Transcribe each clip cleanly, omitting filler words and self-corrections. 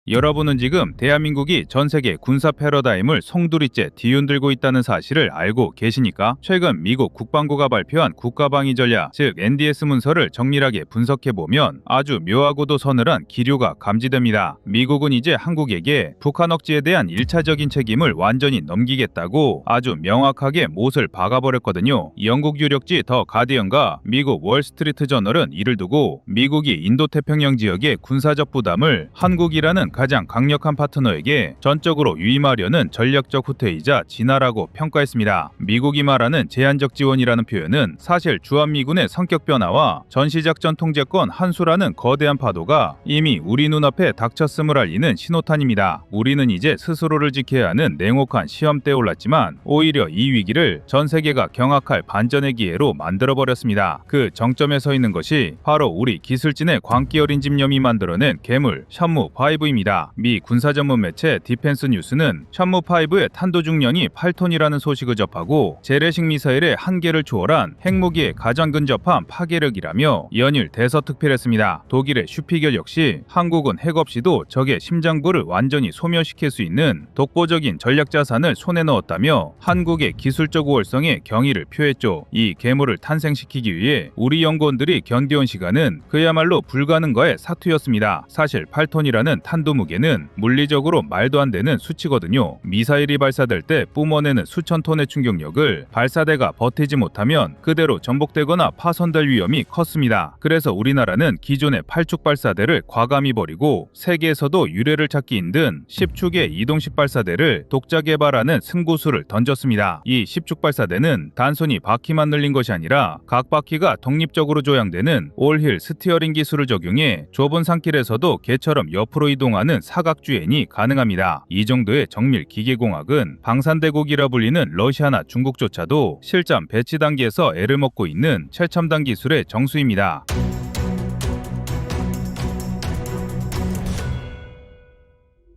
여러분은 지금 대한민국이 전 세계 군사 패러다임을 송두리째 뒤흔들고 있다는 사실을 알고 계시니까? 최근 미국 국방부가 발표한 국가방위 전략, 즉 NDS 문서를 정밀하게 분석해보면 아주 묘하고도 서늘한 기류가 감지됩니다. 미국은 이제 한국에게 북한 억지에 대한 1차적인 책임을 완전히 넘기겠다고 아주 명확하게 못을 박아버렸거든요. 영국 유력지 더 가디언과 미국 월스트리트 저널은 이를 두고 미국이 인도태평양 지역의 군사적 부담을 한국이라는 가장 강력한 파트너에게 전적으로 유임하려는 전략적 후퇴이자 진화라고 평가했습니다. 미국이 말하는 제한적 지원이라는 표현은 사실 주한미군의 성격 변화와 전시작전 통제권 환수라는 거대한 파도가 이미 우리 눈앞에 닥쳤음을 알리는 신호탄입니다. 우리는 이제 스스로를 지켜야 하는 냉혹한 시험대에 올랐지만 오히려 이 위기를 전 세계가 경악할 반전의 기회로 만들어버렸습니다. 그 정점에 서 있는 것이 바로 우리 기술진의 광기 어린 집념이 만들어낸 괴물 션무5입니다. 미 군사 전문 매체 디펜스 뉴스는 션무5의 탄도 중량이 8톤이라는 소식을 접하고 재래식 미사일의 한계를 초월한 핵무기의 가장 근접한 파괴력이라며 연일 대서특필했습니다. 독일의 슈피겔 역시 한국은 핵 없이도 적의 심장부를 완전히 소멸시킬 수 있는 독보적인 전략 자산을 손에 넣었다며 한국의 기술적 우월성에 경의를 표했죠. 이 괴물을 탄생시키기 위해 우리 연구원들이 견뎌온 시간은 그야말로 불가능과의 사투였습니다. 사실 8톤이라는 탄도 무게는 물리적으로 말도 안 되는 수치거든요. 미사일이 발사될 때 뿜어내는 수천 톤의 충격력을 발사대가 버티지 못하면 그대로 전복되거나 파손될 위험이 컸습니다. 그래서 우리나라는 기존의 8축 발사대를 과감히 버리고 세계에서도 유례를 찾기 힘든 10축의 이동식 발사대를 독자 개발하는 승부수를 던졌습니다. 이 10축 발사대는 단순히 바퀴만 늘린 것이 아니라 각 바퀴가 독립적으로 조향되는 올힐 스티어링 기술을 적용해 좁은 산길에서도 개처럼 옆으로 이동하는 사각주행이 가능합니다. 이 정도의 정밀 기계공학은 방산대국이라 불리는 러시아나 중국조차도 실전 배치 단계에서 애를 먹고 있는 최첨단 기술의 정수입니다.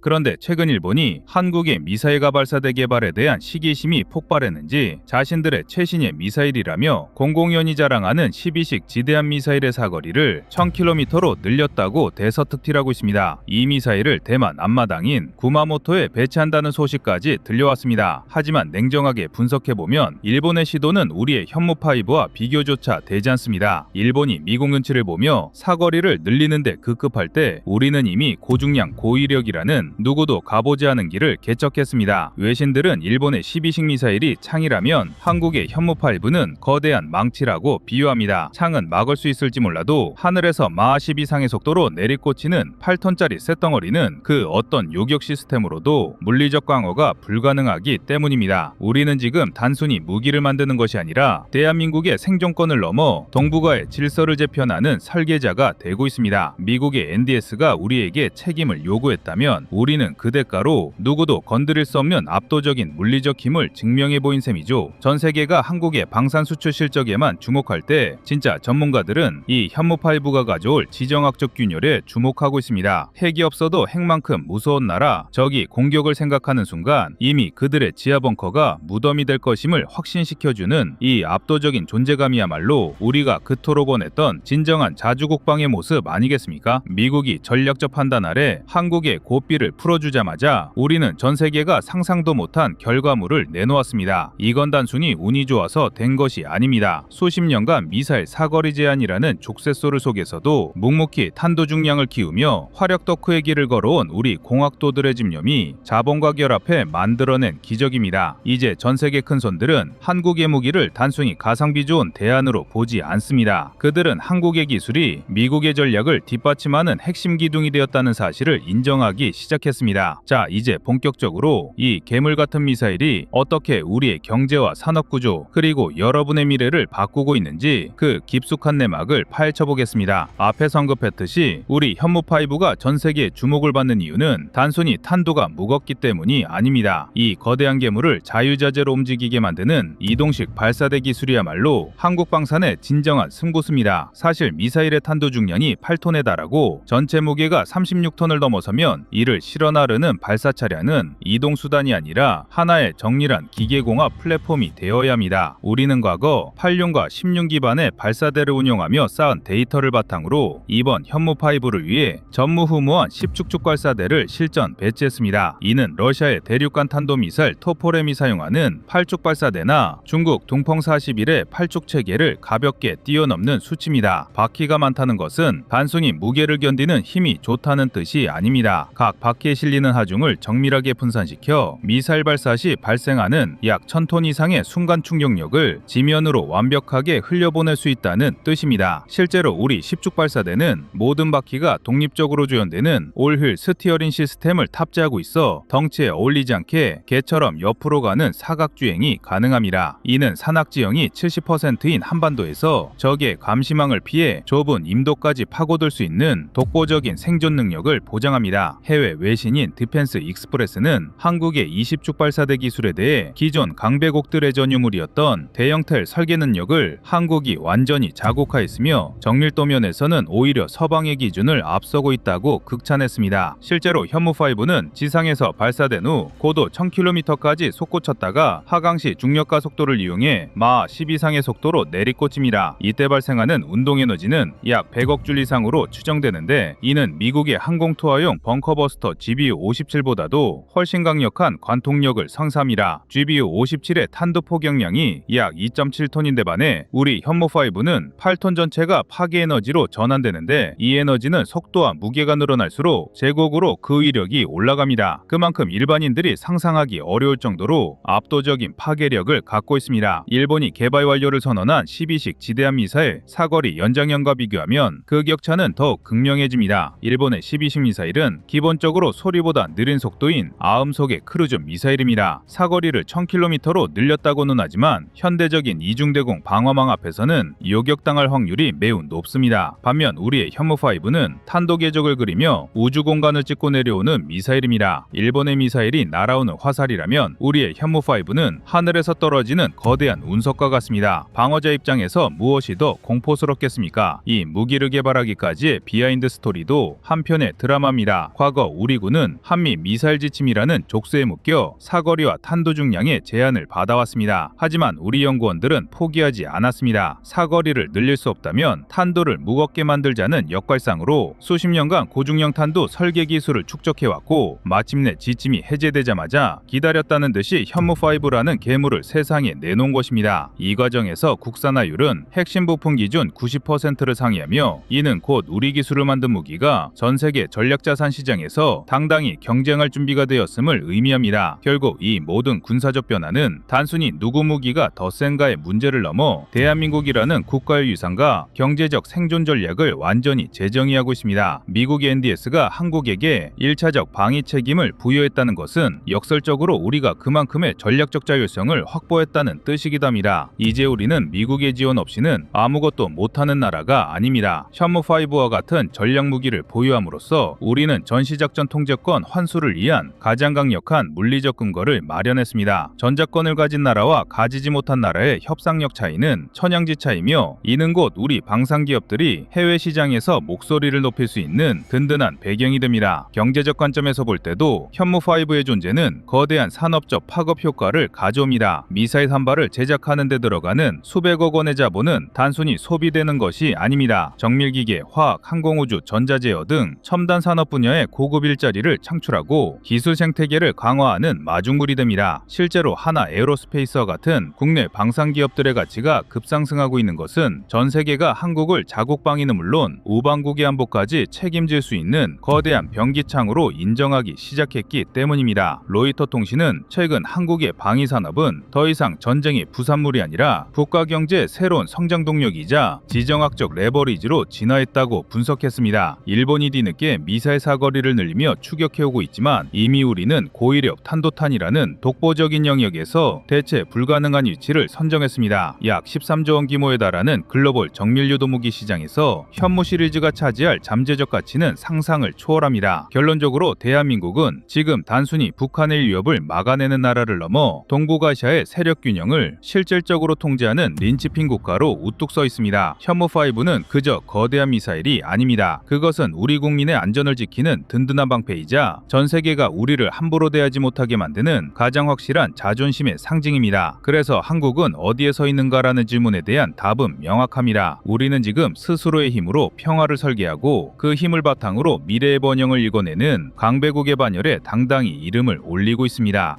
그런데 최근 일본이 한국의 미사일과 발사대 개발에 대한 시기심이 폭발했는지 자신들의 최신의 미사일이라며 공공연히 자랑하는 12식 지대함 미사일의 사거리를 1000km로 늘렸다고 대서특필하고 있습니다. 이 미사일을 대만 앞마당인 구마모토에 배치한다는 소식까지 들려왔습니다. 하지만 냉정하게 분석해보면 일본의 시도는 우리의 현무5와 비교조차 되지 않습니다. 일본이 미국 눈치를 보며 사거리를 늘리는데 급급할 때 우리는 이미 고중량 고위력이라는 누구도 가보지 않은 길을 개척했습니다. 외신들은 일본의 12식 미사일이 창이라면 한국의 현무5는 거대한 망치라고 비유합니다. 창은 막을 수 있을지 몰라도 하늘에서 마하 10 이상의 속도로 내리꽂히는 8톤짜리 쇳덩어리는 그 어떤 요격 시스템으로도 물리적 방어가 불가능하기 때문입니다. 우리는 지금 단순히 무기를 만드는 것이 아니라 대한민국의 생존권을 넘어 동북아의 질서를 재편하는 설계자가 되고 있습니다. 미국의 NDS가 우리에게 책임을 요구했다면 우리는 그 대가로 누구도 건드릴 수 없는 압도적인 물리적 힘을 증명해 보인 셈이죠. 전 세계가 한국의 방산 수출 실적에만 주목할 때 진짜 전문가들은 이 현무5가 가져올 지정학적 균열에 주목하고 있습니다. 핵이 없어도 핵만큼 무서운 나라, 적이 공격을 생각하는 순간 이미 그들의 지하 벙커가 무덤이 될 것임을 확신시켜주는 이 압도적인 존재감이야말로 우리가 그토록 원했던 진정한 자주국방의 모습 아니겠습니까? 미국이 전략적 판단 아래 한국의 고삐를 풀어주자마자 우리는 전 세계가 상상도 못한 결과물을 내놓았습니다. 이건 단순히 운이 좋아서 된 것이 아닙니다. 수십 년간 미사일 사거리 제한이라는 족쇄소를 속에서도 묵묵히 탄도 중량을 키우며 화력 덕후의 길을 걸어온 우리 공학도들의 집념이 자본과 결합해 만들어낸 기적입니다. 이제 전 세계 큰손들은 한국의 무기를 단순히 가성비 좋은 대안으로 보지 않습니다. 그들은 한국의 기술이 미국의 전략을 뒷받침하는 핵심 기둥이 되었다는 사실을 인정하기 시작했습니다. 자, 이제 본격적으로 이 괴물 같은 미사일이 어떻게 우리의 경제와 산업구조 그리고 여러분의 미래를 바꾸고 있는지 그 깊숙한 내막을 파헤쳐 보겠습니다. 앞에서 언급했듯이 우리 현무5가 전 세계의 주목을 받는 이유는 단순히 탄도가 무겁기 때문이 아닙니다. 이 거대한 괴물을 자유자재로 움직이게 만드는 이동식 발사대 기술이야말로 한국 방산의 진정한 승부수입니다. 사실 미사일의 탄도 중량이 8톤에 달하고 전체 무게가 36톤을 넘어서면 이를 실어 나르는 발사 차량은 이동 수단이 아니라 하나의 정밀한 기계공학 플랫폼이 되어야 합니다. 우리는 과거 8륜과 10륜 기반의 발사대를 운용하며 쌓은 데이터를 바탕으로 이번 현무5를 위해 전무후무한 10축축 발사대를 실전 배치했습니다. 이는 러시아의 대륙간 탄도미사일 토포렘이 사용하는 8축 발사대나 중국 동펑 41의 8축 체계를 가볍게 뛰어넘는 수치입니다. 바퀴가 많다는 것은 단순히 무게를 견디는 힘이 좋다는 뜻이 아닙니다. 각 바퀴에 실리는 하중을 정밀하게 분산시켜 미사일 발사 시 발생하는 약 1000톤 이상의 순간 충격력을 지면으로 완벽하게 흘려보낼 수 있다는 뜻입니다. 실제로 우리 10축 발사대는 모든 바퀴가 독립적으로 조연되는 올휠 스티어링 시스템을 탑재하고 있어 덩치에 어울리지 않게 개처럼 옆으로 가는 사각주행이 가능합니다. 이는 산악지형이 70%인 한반도에서 적의 감시망을 피해 좁은 임도까지 파고들 수 있는 독보적인 생존 능력을 보장합니다. 해외 외신인 디펜스 익스프레스는 한국의 20축 발사대 기술에 대해 기존 강배곡들의 전유물이었던 대형텔 설계 능력을 한국이 완전히 자국화했으며 정밀도 면에서는 오히려 서방의 기준을 앞서고 있다고 극찬했습니다. 실제로 현무5는 지상에서 발사된 후 고도 1000km까지 솟구쳤다가 하강시 중력가 속도를 이용해 마하 10 이상의 속도로 내리꽂힙니다. 이때 발생하는 운동에너지는 약 100억 줄 이상으로 추정되는데 이는 미국의 항공투하용 벙커버스터 GBU-57보다도 훨씬 강력한 관통력을 상사합니다. GBU-57의 탄두 포격량이 약 2.7톤인데 반해 우리 현무5는 8톤 전체가 파괴에너지로 전환되는데 이 에너지는 속도와 무게가 늘어날수록 제곡으로 그 위력이 올라갑니다. 그만큼 일반인들이 상상하기 어려울 정도로 압도적인 파괴력을 갖고 있습니다. 일본이 개발 완료를 선언한 12식 지대함 미사일 사거리 연장형과 비교하면 그 격차는 더욱 극명해집니다. 일본의 12식 미사일은 기본적으로 소리보다 느린 속도인 아음속의 크루즈 미사일입니다. 사거리를 1000km로 늘렸다고는 하지만 현대적인 이중대공 방어망 앞에서는 요격당할 확률이 매우 높습니다. 반면 우리의 현무5는 탄도 궤적을 그리며 우주 공간을 찍고 내려오는 미사일입니다. 일본의 미사일이 날아오는 화살이라면 우리의 현무5는 하늘에서 떨어지는 거대한 운석과 같습니다. 방어자 입장에서 무엇이 더 공포스럽겠습니까? 이 무기를 개발하기까지의 비하인드 스토리도 한편의 드라마입니다. 과거 우리 군은 한미 미사일 지침이라는 족쇄에 묶여 사거리와 탄도 중량의 제한을 받아왔습니다. 하지만 우리 연구원들은 포기하지 않았습니다. 사거리를 늘릴 수 없다면 탄도를 무겁게 만들자는 역발상으로 수십 년간 고중량 탄도 설계 기술을 축적해왔고 마침내 지침이 해제되자마자 기다렸다는 듯이 현무5라는 괴물을 세상에 내놓은 것입니다. 이 과정에서 국산화율은 핵심 부품 기준 90%를 상회하며 이는 곧 우리 기술을 만든 무기가 전 세계 전략자산 시장에서 당당히 경쟁할 준비가 되었음을 의미합니다. 결국 이 모든 군사적 변화는 단순히 누구 무기가 더 센가의 문제를 넘어 대한민국이라는 국가의 유산과 경제적 생존 전략을 완전히 재정의하고 있습니다. 미국의 NDS가 한국에게 1차적 방위 책임을 부여했다는 것은 역설적으로 우리가 그만큼의 전략적 자율성을 확보했다는 뜻이기도 합니다. 이제 우리는 미국의 지원 없이는 아무것도 못하는 나라가 아닙니다. 현무5와 같은 전략 무기를 보유함으로써 우리는 전시작전 통제권 환수를 위한 가장 강력한 물리적 근거를 마련했습니다. 전자권을 가진 나라와 가지지 못한 나라의 협상력 차이는 천양지 차이며 이는 곧 우리 방산기업들이 해외 시장에서 목소리를 높일 수 있는 든든한 배경이 됩니다. 경제적 관점에서 볼 때도 현무5의 존재는 거대한 산업적 파급 효과를 가져옵니다. 미사일 한 발을 제작하는 데 들어가는 수백억 원의 자본은 단순히 소비되는 것이 아닙니다. 정밀기계, 화학, 항공우주, 전자제어 등 첨단 산업 분야의 고급 일자리를 창출하고 기술 생태계를 강화하는 마중물이 됩니다. 실제로 하나 에어로스페이스와 같은 국내 방산기업들의 가치가 급상승하고 있는 것은 전 세계가 한국을 자국 방위는 물론 우방국의 안보까지 책임질 수 있는 거대한 병기창으로 인정하기 시작했기 때문입니다. 로이터 통신은 최근 한국의 방위 산업은 더 이상 전쟁의 부산물이 아니라 국가경제의 새로운 성장 동력이자 지정학적 레버리지로 진화했다고 분석했습니다. 일본이 뒤늦게 미사일 사거리를 늘리며 추격해오고 있지만 이미 우리는 고위력 탄도탄이라는 독보적인 영역에서 대체 불가능한 위치를 선정했습니다. 약 13조 원 규모에 달하는 글로벌 정밀유도 무기 시장에서 현무 시리즈가 차지할 잠재적 가치는 상상을 초월합니다. 결론적으로 대한민국은 지금 단순히 북한의 위협을 막아내는 나라를 넘어 동북아시아의 세력 균형을 실질적으로 통제하는 린치핀 국가로 우뚝 서 있습니다. 현무5는 그저 거대한 미사일이 아닙니다. 그것은 우리 국민의 안전을 지키는 든든한 방패 방패이자 전 세계가 우리를 함부로 대하지 못하게 만드는 가장 확실한 자존심의 상징입니다. 그래서 한국은 어디에 서 있는가라는 질문에 대한 답은 명확합니다. 우리는 지금 스스로의 힘으로 평화를 설계하고 그 힘을 바탕으로 미래의 번영을 일궈내는 강대국의 반열에 당당히 이름을 올리고 있습니다.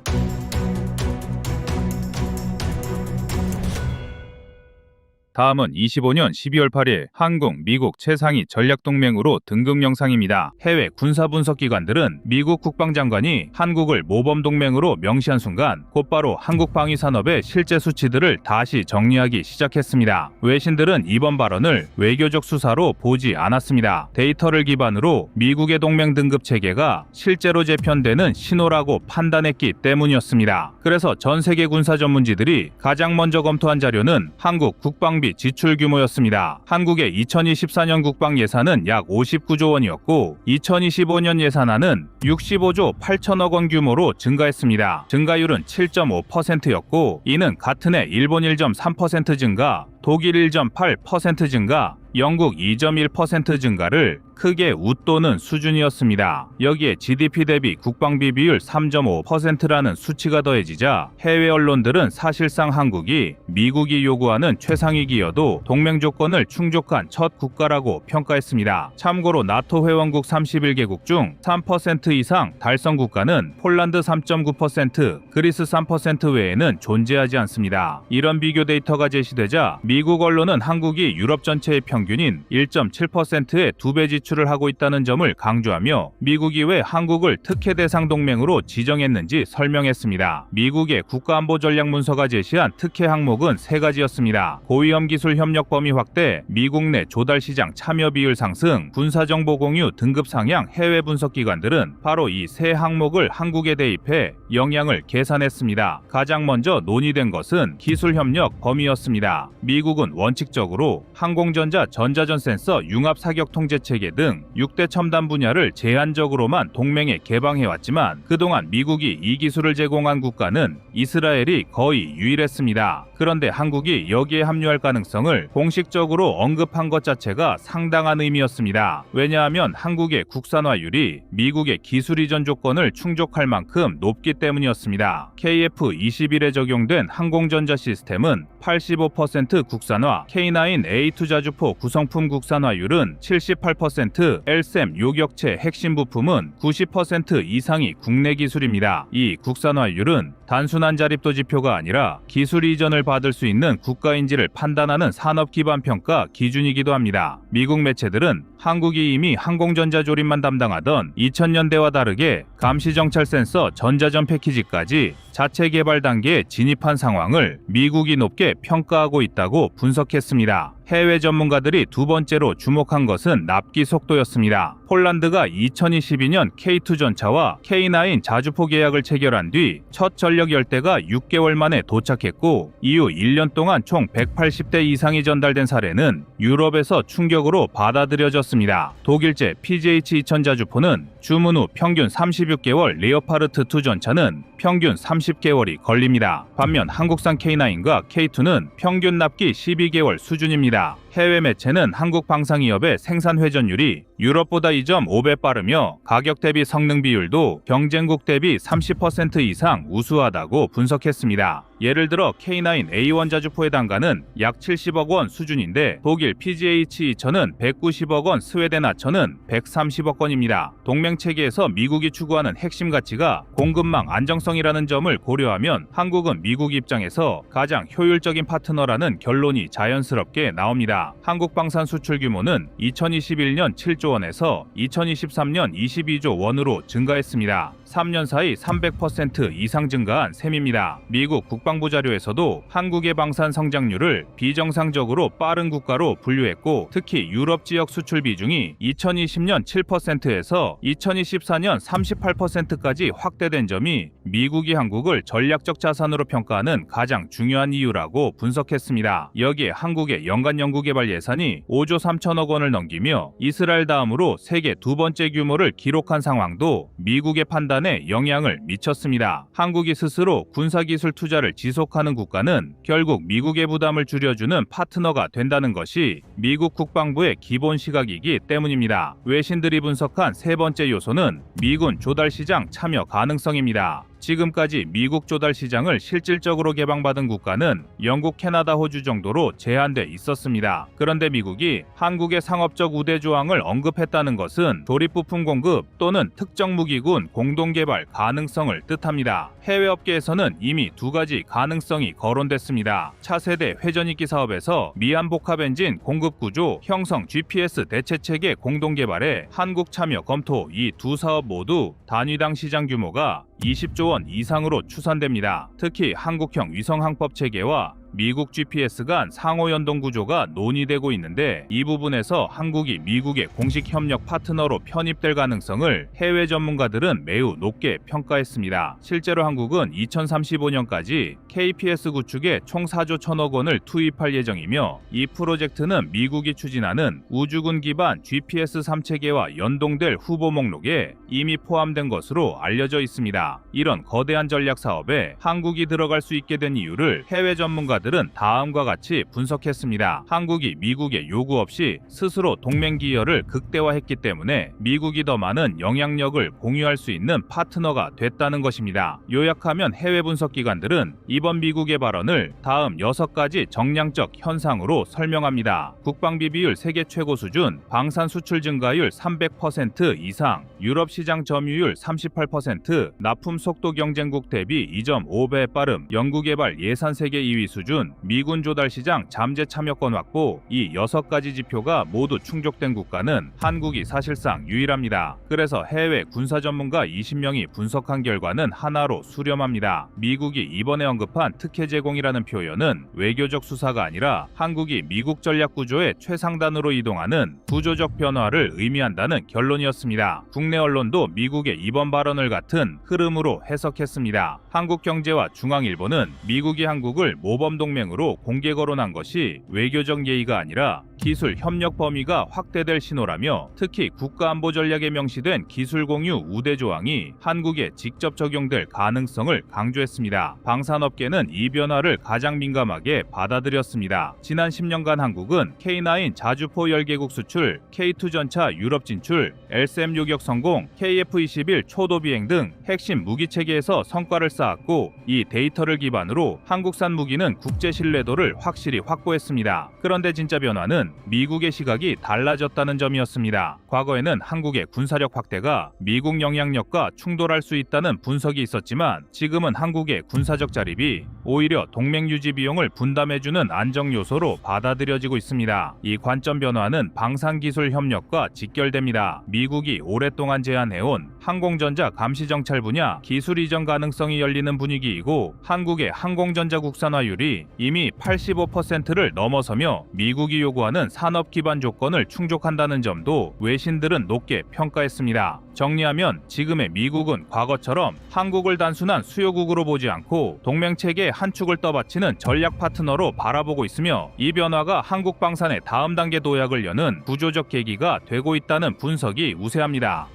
다음은 25년 12월 8일 한국, 미국 최상위 전략동맹으로 등극 영상입니다. 해외 군사분석기관들은 미국 국방장관이 한국을 모범동맹으로 명시한 순간 곧바로 한국 방위산업의 실제 수치들을 다시 정리하기 시작했습니다. 외신들은 이번 발언을 외교적 수사로 보지 않았습니다. 데이터를 기반으로 미국의 동맹 등급 체계가 실제로 재편되는 신호라고 판단했기 때문이었습니다. 그래서 전 세계 군사 전문지들이 가장 먼저 검토한 자료는 한국 국방비 지출 규모였습니다. 한국의 2024년 국방 예산은 약 59조 원이었고 2025년 예산안은 65조 8천억 원 규모로 증가했습니다. 증가율은 7.5%였고 이는 같은 해 일본 1.3% 증가, 독일 1.8% 증가, 영국 2.1% 증가를 크게 웃도는 수준이었습니다. 여기에 GDP 대비 국방비 비율 3.5%라는 수치가 더해지자 해외 언론들은 사실상 한국이 미국이 요구하는 최상위기여도 동맹 조건을 충족한 첫 국가라고 평가했습니다. 참고로 나토 회원국 31개국 중 3% 이상 달성 국가는 폴란드 3.9%, 그리스 3% 외에는 존재하지 않습니다. 이런 비교 데이터가 제시되자 미국 언론은 한국이 유럽 전체의 평균인 1.7%의 2배 지출을 하고 있다는 점을 강조하며 미국이 왜 한국을 특혜 대상 동맹으로 지정했는지 설명했습니다. 미국의 국가안보 전략 문서가 제시한 특혜 항목은 3가지였습니다. 고위험 기술 협력 범위 확대, 미국 내 조달 시장 참여 비율 상승, 군사정보 공유 등급 상향. 해외 분석기관들은 바로 이 3 항목을 한국에 대입해 영향을 계산했습니다. 가장 먼저 논의된 것은 기술 협력 범위였습니다. 미국은 원칙적으로 항공전자, 전자전 센서, 융합 사격 통제 체계 등 6대 첨단 분야를 제한적으로만 동맹에 개방해왔지만 그동안 미국이 이 기술을 제공한 국가는 이스라엘이 거의 유일했습니다. 그런데 한국이 여기에 합류할 가능성을 공식적으로 언급한 것 자체가 상당한 의미였습니다. 왜냐하면 한국의 국산화율이 미국의 기술 이전 조건을 충족할 만큼 높기 때문이었습니다. KF-21에 적용된 항공전자 시스템은 85% 국산화, K9A2 자주포 구성품 국산화율은 78%, LSAM 요격체 핵심 부품은 90% 이상이 국내 기술입니다. 이 국산화율은 단순한 자립도 지표가 아니라 기술 이전을 받을 수 있는 국가인지를 판단하는 산업 기반 평가 기준이기도 합니다. 미국 매체들은 한국이 이미 항공전자 조립만 담당하던 2000년대와 다르게 감시정찰 센서, 전자전 패키지까지 자체 개발 단계에 진입한 상황을 미국이 높게 평가하고 있다고 분석했습니다. 해외 전문가들이 두 번째로 주목한 것은 납기 속도였습니다. 폴란드가 2022년 K2 전차와 K9 자주포 계약을 체결한 뒤 첫 전력 열대가 6개월 만에 도착했고 이후 1년 동안 총 180대 이상이 전달된 사례는 유럽에서 충격으로 받아들여졌습니다. 독일제 PJH-2000 자주포는 주문 후 평균 36개월, 레오파르트2 전차는 평균 30개월이 걸립니다. 반면 한국산 K9과 K2는 평균 납기 12개월 수준입니다. 해외 매체는 한국 방산기업의 생산 회전율이 유럽보다 2.5배 빠르며 가격 대비 성능 비율도 경쟁국 대비 30% 이상 우수하다고 분석했습니다. 예를 들어 K9A1 자주포의 단가는 약 70억 원 수준인데 독일 PGH-2000은 190억 원, 스웨덴 하천은 130억 원입니다. 동맹 체계에서 미국이 추구하는 핵심 가치가 공급망 안정성이라는 점을 고려하면 한국은 미국 입장에서 가장 효율적인 파트너라는 결론이 자연스럽게 나옵니다. 한국 방산 수출 규모는 2021년 7조 원에서 2023년 22조 원으로 증가했습니다. 3년 사이 300% 이상 증가한 셈입니다. 미국 국방부 자료에서도 한국의 방산 성장률을 비정상적으로 빠른 국가로 분류했고 특히 유럽 지역 수출 비중이 2020년 7%에서 2024년 38%까지 확대된 점이 미국이 한국을 전략적 자산으로 평가하는 가장 중요한 이유라고 분석했습니다. 여기에 한국의 연간 연구개발 예산이 5조 3천억 원을 넘기며 이스라엘 다음으로 세계 두 번째 규모를 기록한 상황도 미국의 판단에 판단에 영향을 미쳤습니다. 한국이 스스로 군사기술 투자를 지속하는 국가는 결국 미국의 부담을 줄여주는 파트너가 된다는 것이 미국 국방부의 기본 시각이기 때문입니다. 외신들이 분석한 세 번째 요소는 미군 조달 시장 참여 가능성입니다. 지금까지 미국 조달 시장을 실질적으로 개방받은 국가는 영국, 캐나다, 호주 정도로 제한돼 있었습니다. 그런데 미국이 한국의 상업적 우대 조항을 언급했다는 것은 조립부품 공급 또는 특정 무기군 공동개발 가능성을 뜻합니다. 해외 업계에서는 이미 두 가지 가능성이 거론됐습니다. 차세대 회전익기 사업에서 미한 복합 엔진 공급 구조 형성 GPS 대체체계 공동개발에 한국 참여 검토. 이 두 사업 모두 단위당 시장 규모가 20조 원 이상으로 추산됩니다. 특히 한국형 위성항법 체계와 미국 GPS 간 상호 연동 구조가 논의되고 있는데 이 부분에서 한국이 미국의 공식 협력 파트너로 편입될 가능성을 해외 전문가들은 매우 높게 평가했습니다. 실제로 한국은 2035년까지 KPS 구축에 총 4조 1천억 원을 투입할 예정이며 이 프로젝트는 미국이 추진하는 우주군 기반 GPS 3체계와 연동될 후보 목록에 이미 포함된 것으로 알려져 있습니다. 이런 거대한 전략 사업에 한국이 들어갈 수 있게 된 이유를 해외 전문가들은 다음과 같이 분석했습니다. 한국이 미국의 요구 없이 스스로 동맹 기여를 극대화했기 때문에 미국이 더 많은 영향력을 공유할 수 있는 파트너가 됐다는 것입니다. 요약하면 해외 분석 기관들은 이번 미국의 발언을 다음 6가지 정량적 현상으로 설명합니다. 국방비 비율 세계 최고 수준, 방산 수출 증가율 300% 이상, 유럽 시장 점유율 38%, 납품 속도 경쟁국 대비 2.5배 빠름, 연구개발 예산 세계 2위 수준, 미군 조달 시장 잠재 참여권 확보. 이 6가지 지표가 모두 충족된 국가는 한국이 사실상 유일합니다. 그래서 해외 군사 전문가 20명이 분석한 결과는 하나로 수렴합니다. 미국이 이번에 언급한 특혜 제공이라는 표현은 외교적 수사가 아니라 한국이 미국 전략 구조의 최상단으로 이동하는 구조적 변화를 의미한다는 결론이었습니다. 국내 언론도 미국의 이번 발언을 같은 흐름으로 해석했습니다. 한국경제와 중앙일보는 미국이 한국을 모범 동맹으로 공개 거론한 것이 외교적 예의가 아니라 기술 협력 범위가 확대될 신호라며 특히 국가안보 전략에 명시된 기술 공유 우대 조항이 한국에 직접 적용될 가능성을 강조했습니다. 방산업계는 이 변화를 가장 민감하게 받아들였습니다. 지난 10년간 한국은 K9 자주포 열개국 수출, K2 전차 유럽 진출, LSM 요격 성공, KF-21 초도 비행 등 핵심 무기 체계에서 성과를 쌓았고 이 데이터를 기반으로 한국산 무기는 국제 신뢰도를 확실히 확보했습니다. 그런데 진짜 변화는 미국의 시각이 달라졌다는 점이었습니다. 과거에는 한국의 군사력 확대가 미국 영향력과 충돌할 수 있다는 분석이 있었지만 지금은 한국의 군사적 자립이 오히려 동맹 유지 비용을 분담해주는 안정 요소로 받아들여지고 있습니다. 이 관점 변화는 방산기술 협력과 직결됩니다. 미국이 오랫동안 제안해온 항공전자 감시 정찰 분야 기술 이전 가능성이 열리는 분위기이고 한국의 항공전자 국산화율이 이미 85%를 넘어서며 미국이 요구하는 산업 기반 조건을 충족한다는 점도 외신들은 높게 평가했습니다. 정리하면 지금의 미국은 과거처럼 한국을 단순한 수요국으로 보지 않고 동맹체계의 한 축을 떠받치는 전략 파트너로 바라보고 있으며 이 변화가 한국 방산의 다음 단계 도약을 여는 구조적 계기가 되고 있다는 분석이 우세합니다.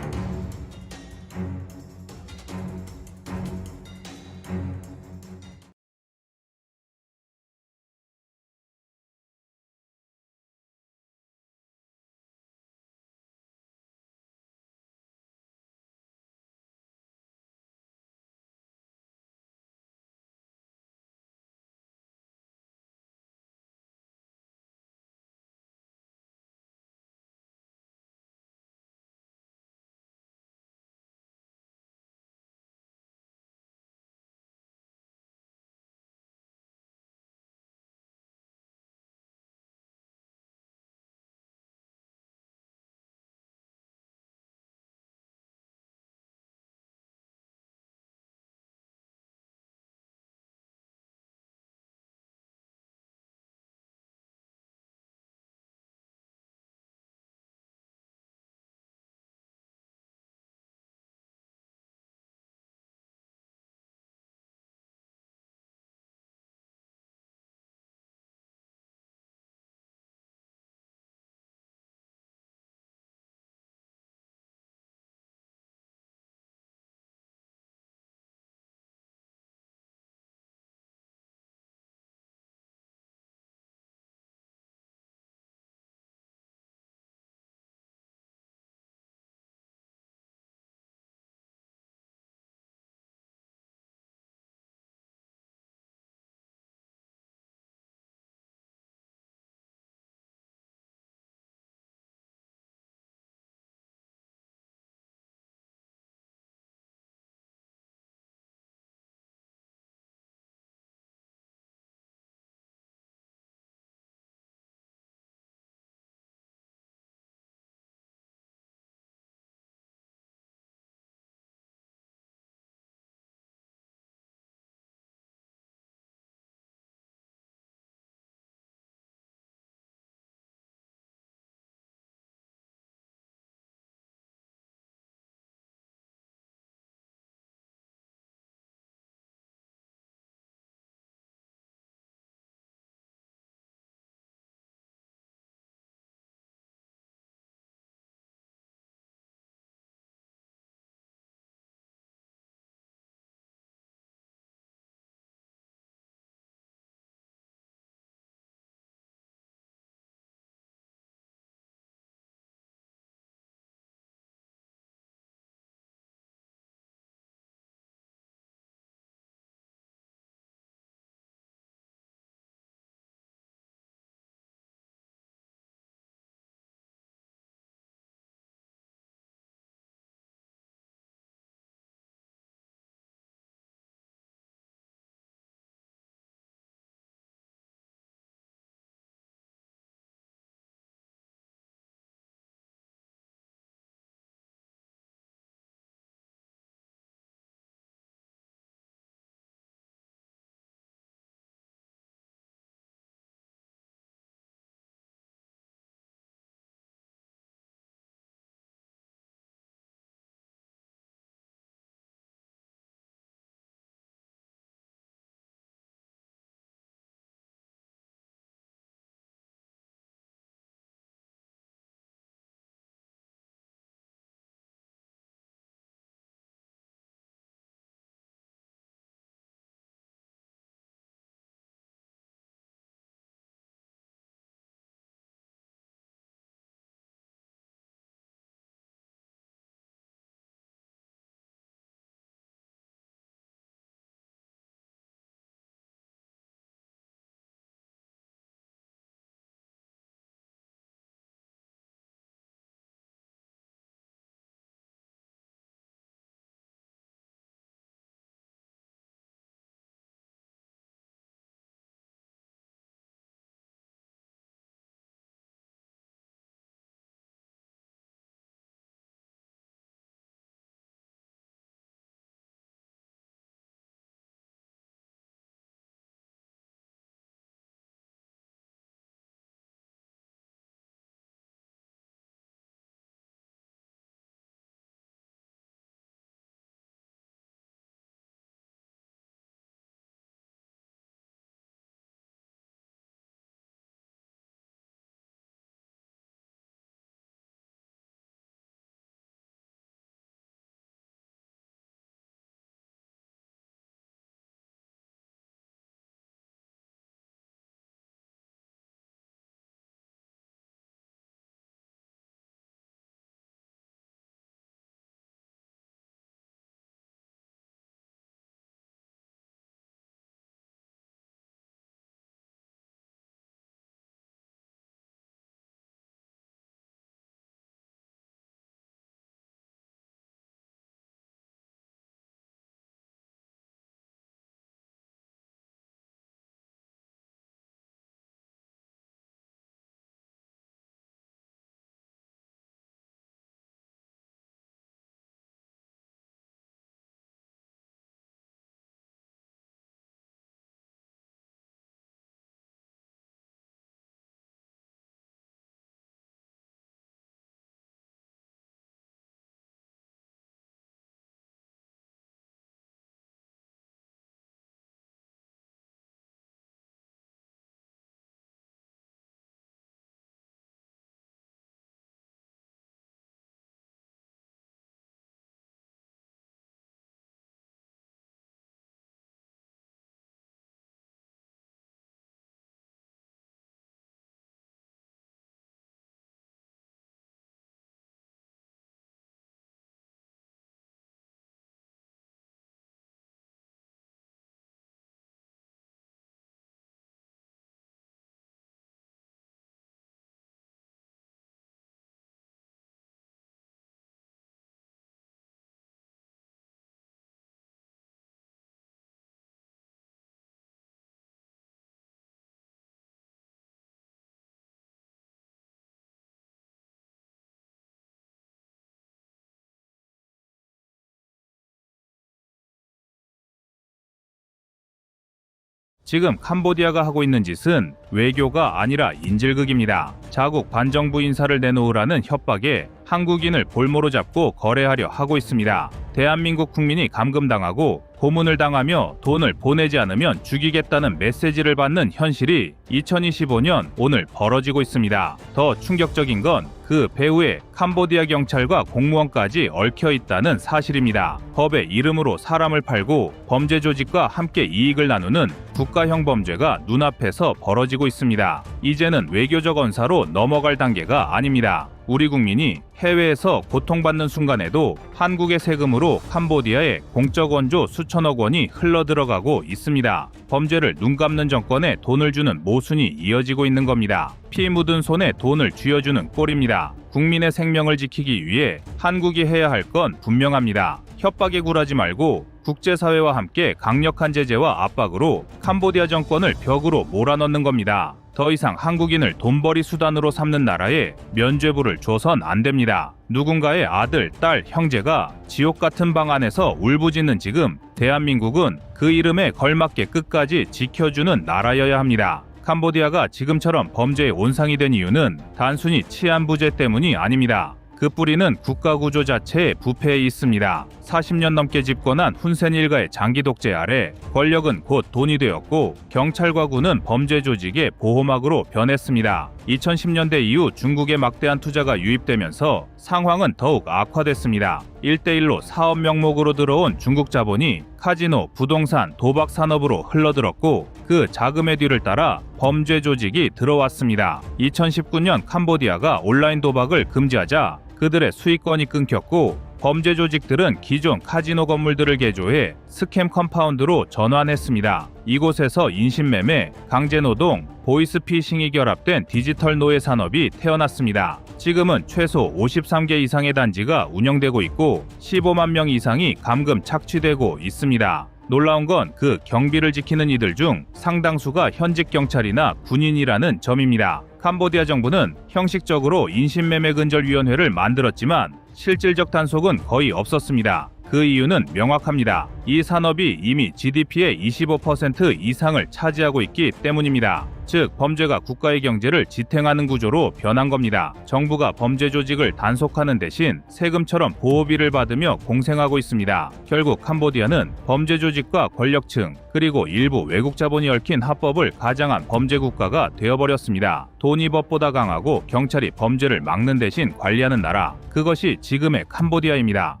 지금 캄보디아가 하고 있는 짓은 외교가 아니라 인질극입니다. 자국 반정부 인사를 내놓으라는 협박에 한국인을 볼모로 잡고 거래하려 하고 있습니다. 대한민국 국민이 감금당하고 고문을 당하며 돈을 보내지 않으면 죽이겠다는 메시지를 받는 현실이 2025년 오늘 벌어지고 있습니다. 더 충격적인 건 그 배후에 캄보디아 경찰과 공무원까지 얽혀 있다는 사실입니다. 법의 이름으로 사람을 팔고 범죄 조직과 함께 이익을 나누는 국가형 범죄가 눈앞에서 벌어지고 있습니다. 이제는 외교적 언사로 넘어갈 단계가 아닙니다. 우리 국민이 해외에서 고통받는 순간에도 한국의 세금으로 캄보디아에 공적 원조 수천억 원이 흘러들어가고 있습니다. 범죄를 눈감는 정권에 돈을 주는 모순이 이어지고 있는 겁니다. 피 묻은 손에 돈을 쥐어주는 꼴입니다. 국민의 생명을 지키기 위해 한국이 해야 할 건 분명합니다. 협박에 굴하지 말고 국제사회와 함께 강력한 제재와 압박으로 캄보디아 정권을 벽으로 몰아넣는 겁니다. 더 이상 한국인을 돈벌이 수단으로 삼는 나라에 면죄부를 줘선 안 됩니다. 누군가의 아들, 딸, 형제가 지옥 같은 방 안에서 울부짖는 지금 대한민국은 그 이름에 걸맞게 끝까지 지켜주는 나라여야 합니다. 캄보디아가 지금처럼 범죄의 온상이 된 이유는 단순히 치안 부재 때문이 아닙니다. 그 뿌리는 국가구조 자체의 부패에 있습니다. 40년 넘게 집권한 훈센 일가의 장기 독재 아래 권력은 곧 돈이 되었고 경찰과 군은 범죄 조직의 보호막으로 변했습니다. 2010년대 이후 중국의 막대한 투자가 유입되면서 상황은 더욱 악화됐습니다. 1대1로 사업 명목으로 들어온 중국 자본이 카지노, 부동산, 도박 산업으로 흘러들었고 그 자금의 뒤를 따라 범죄 조직이 들어왔습니다. 2019년 캄보디아가 온라인 도박을 금지하자 그들의 수익권이 끊겼고 범죄 조직들은 기존 카지노 건물들을 개조해 스캠 컴파운드로 전환했습니다. 이곳에서 인신매매, 강제노동, 보이스피싱이 결합된 디지털 노예 산업이 태어났습니다. 지금은 최소 53개 이상의 단지가 운영되고 있고 15만 명 이상이 감금 착취되고 있습니다. 놀라운 건 그 경비를 지키는 이들 중 상당수가 현직 경찰이나 군인이라는 점입니다. 캄보디아 정부는 형식적으로 인신매매근절위원회를 만들었지만 실질적 단속은 거의 없었습니다. 그 이유는 명확합니다. 이 산업이 이미 GDP의 25% 이상을 차지하고 있기 때문입니다. 즉, 범죄가 국가의 경제를 지탱하는 구조로 변한 겁니다. 정부가 범죄 조직을 단속하는 대신 세금처럼 보호비를 받으며 공생하고 있습니다. 결국 캄보디아는 범죄 조직과 권력층, 그리고 일부 외국 자본이 얽힌 합법을 가장한 범죄 국가가 되어버렸습니다. 돈이 법보다 강하고 경찰이 범죄를 막는 대신 관리하는 나라, 그것이 지금의 캄보디아입니다.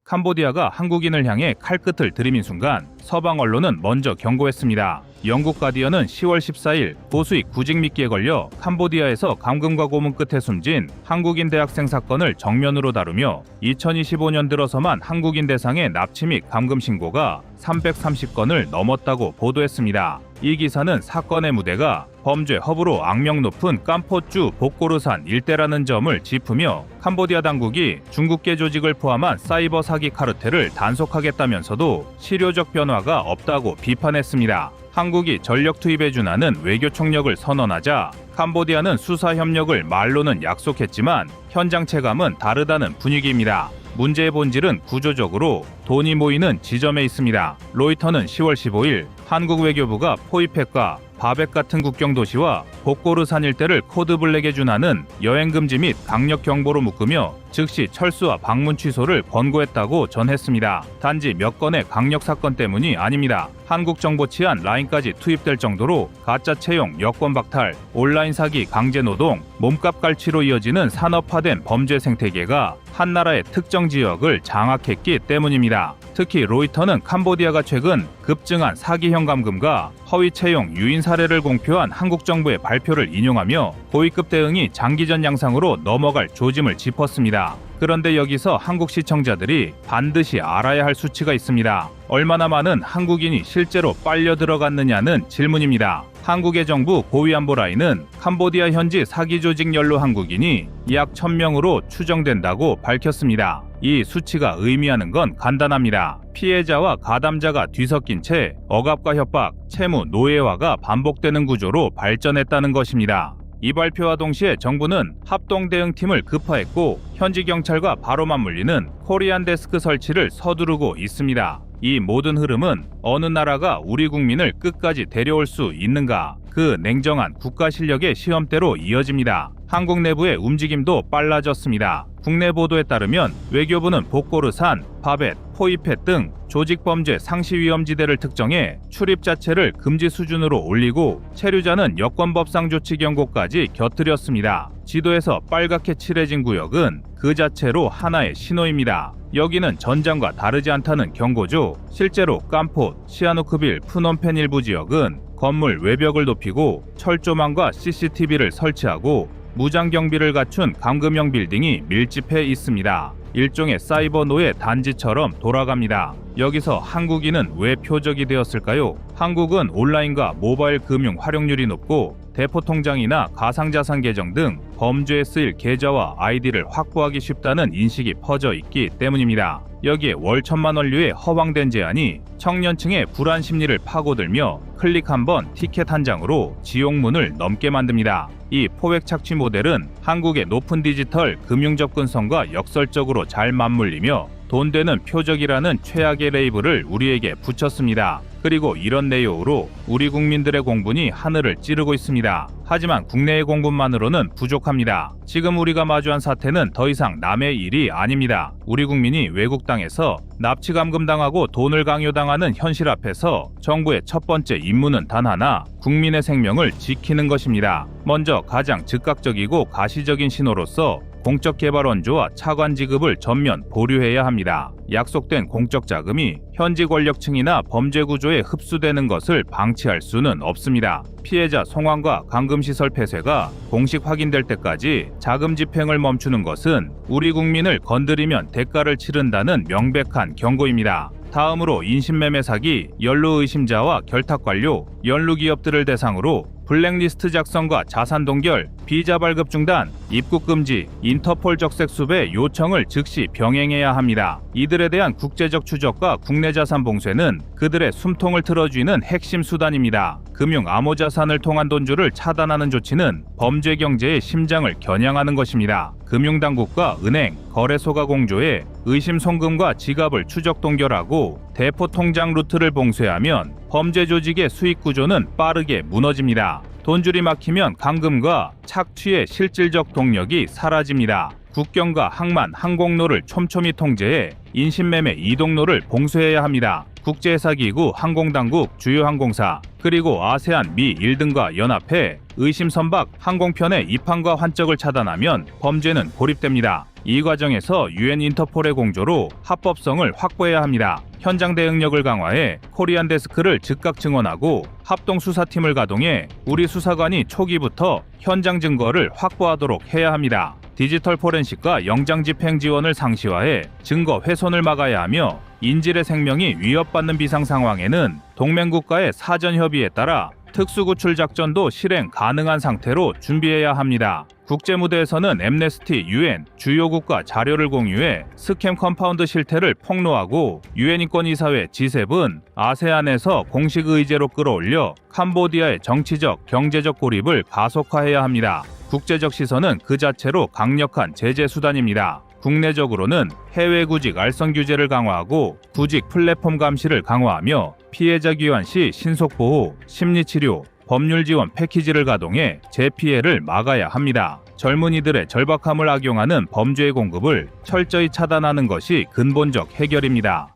캄보디아가 한국인을 향해 칼끝을 들이민 순간 서방 언론은 먼저 경고했습니다. 영국 가디언은 10월 14일 보수익 구직 미끼에 걸려 캄보디아에서 감금과 고문 끝에 숨진 한국인 대학생 사건을 정면으로 다루며 2025년 들어서만 한국인 대상의 납치 및 감금 신고가 330건을 넘었다고 보도했습니다. 이 기사는 사건의 무대가 범죄 허브로 악명 높은 깜포주 복고르산 일대라는 점을 짚으며 캄보디아 당국이 중국계 조직을 포함한 사이버 사기 카르텔을 단속하겠다면서도 실효적 변화가 없다고 비판했습니다. 한국이 전력 투입에 준하는 외교 총력을 선언하자 캄보디아는 수사 협력을 말로는 약속했지만 현장 체감은 다르다는 분위기입니다. 문제의 본질은 구조적으로 돈이 모이는 지점에 있습니다. 로이터는 10월 15일 한국 외교부가 포이펫과 바벡 같은 국경 도시와 복고르산 일대를 코드블랙에 준하는 여행 금지 및 강력 경보로 묶으며 즉시 철수와 방문 취소를 권고했다고 전했습니다. 단지 몇 건의 강력 사건 때문이 아닙니다. 한국 정보 치안 라인까지 투입될 정도로 가짜 채용, 여권 박탈, 온라인 사기, 강제 노동, 몸값 갈취로 이어지는 산업화된 범죄 생태계가 한 나라의 특정 지역을 장악했기 때문입니다. 특히 로이터는 캄보디아가 최근 급증한 사기형 감금과 허위 채용, 유인 사례를 공표한 한국 정부의 발표를 인용하며 고위급 대응이 장기전 양상으로 넘어갈 조짐을 짚었습니다. 그런데 여기서 한국 시청자들이 반드시 알아야 할 수치가 있습니다. 얼마나 많은 한국인이 실제로 빨려 들어갔느냐는 질문입니다. 한국의 정부 고위안보 라인은 캄보디아 현지 사기 조직 연루 한국인이 약 1000명으로 추정된다고 밝혔습니다. 이 수치가 의미하는 건 간단합니다. 피해자와 가담자가 뒤섞인 채 억압과 협박, 채무, 노예화가 반복되는 구조로 발전했다는 것입니다. 이 발표와 동시에 정부는 합동 대응팀을 급파했고 현지 경찰과 바로 맞물리는 코리안 데스크 설치를 서두르고 있습니다. 이 모든 흐름은 어느 나라가 우리 국민을 끝까지 데려올 수 있는가, 그 냉정한 국가 실력의 시험대로 이어집니다. 한국 내부의 움직임도 빨라졌습니다. 국내 보도에 따르면 외교부는 복고르산, 바벳, 포이펫 등 조직범죄 상시위험지대를 특정해 출입 자체를 금지 수준으로 올리고 체류자는 여권법상 조치 경고까지 곁들였습니다. 지도에서 빨갛게 칠해진 구역은 그 자체로 하나의 신호입니다. 여기는 전장과 다르지 않다는 경고죠. 실제로 깜폿, 시아누크빌, 푸놈펜 일부 지역은 건물 외벽을 높이고 철조망과 CCTV를 설치하고 무장 경비를 갖춘 감금형 빌딩이 밀집해 있습니다. 일종의 사이버 노예 단지처럼 돌아갑니다. 여기서 한국인은 왜 표적이 되었을까요? 한국은 온라인과 모바일 금융 활용률이 높고 대포통장이나 가상자산 계정 등 범죄에 쓰일 계좌와 아이디를 확보하기 쉽다는 인식이 퍼져 있기 때문입니다. 여기에 월 1,000만 원류의 허황된 제한이 청년층의 불안 심리를 파고들며 클릭 한 번 티켓 한 장으로 지옥문을 넘게 만듭니다. 이 포획 착취 모델은 한국의 높은 디지털 금융 접근성과 역설적으로 잘 맞물리며 돈 되는 표적이라는 최악의 레이블을 우리에게 붙였습니다. 그리고 이런 내용으로 우리 국민들의 공분이 하늘을 찌르고 있습니다. 하지만 국내의 공분만으로는 부족합니다. 지금 우리가 마주한 사태는 더 이상 남의 일이 아닙니다. 우리 국민이 외국 땅에서 납치 감금당하고 돈을 강요당하는 현실 앞에서 정부의 첫 번째 임무는 단 하나, 국민의 생명을 지키는 것입니다. 먼저 가장 즉각적이고 가시적인 신호로서 공적 개발 원조와 차관 지급을 전면 보류해야 합니다. 약속된 공적 자금이 현지 권력층이나 범죄 구조에 흡수되는 것을 방치할 수는 없습니다. 피해자 송환과 감금시설 폐쇄가 공식 확인될 때까지 자금 집행을 멈추는 것은 우리 국민을 건드리면 대가를 치른다는 명백한 경고입니다. 다음으로 인신매매 사기, 연루 의심자와 결탁 완료, 연루 기업들을 대상으로 블랙리스트 작성과 자산 동결, 비자 발급 중단, 입국 금지, 인터폴 적색 수배 요청을 즉시 병행해야 합니다. 이들에 대한 국제적 추적과 국내 자산 봉쇄는 그들의 숨통을 틀어쥐는 핵심 수단입니다. 금융 암호자산을 통한 돈주를 차단하는 조치는 범죄 경제의 심장을 겨냥하는 것입니다. 금융당국과 은행, 거래소가 공조해 의심 송금과 지갑을 추적 동결하고 대포 통장 루트를 봉쇄하면 범죄 조직의 수익 구조는 빠르게 무너집니다. 돈줄이 막히면 감금과 착취의 실질적 동력이 사라집니다. 국경과 항만, 항공로를 촘촘히 통제해 인신매매 이동로를 봉쇄해야 합니다. 국제회사기구, 항공당국, 주요 항공사, 그리고 아세안, 미, 일 등과 연합해 의심선박 항공편의 입항과 환적을 차단하면 범죄는 고립됩니다. 이 과정에서 유엔 인터폴의 공조로 합법성을 확보해야 합니다. 현장 대응력을 강화해 코리안 데스크를 즉각 증원하고 합동 수사팀을 가동해 우리 수사관이 초기부터 현장 증거를 확보하도록 해야 합니다. 디지털 포렌식과 영장 집행 지원을 상시화해 증거 훼손을 막아야 하며 인질의 생명이 위협받는 비상 상황에는 동맹국가의 사전 협의에 따라 특수구출 작전도 실행 가능한 상태로 준비해야 합니다. 국제무대에서는 엠네스티, 유엔, 주요 국가 자료를 공유해 스캠 컴파운드 실태를 폭로하고 유엔 인권이사회 G7은 아세안에서 공식 의제로 끌어올려 캄보디아의 정치적, 경제적 고립을 가속화해야 합니다. 국제적 시선은 그 자체로 강력한 제재 수단입니다. 국내적으로는 해외 구직 알선 규제를 강화하고 구직 플랫폼 감시를 강화하며 피해자 귀환 시 신속 보호, 심리 치료, 법률 지원 패키지를 가동해 재피해를 막아야 합니다. 젊은이들의 절박함을 악용하는 범죄의 공급을 철저히 차단하는 것이 근본적 해결입니다.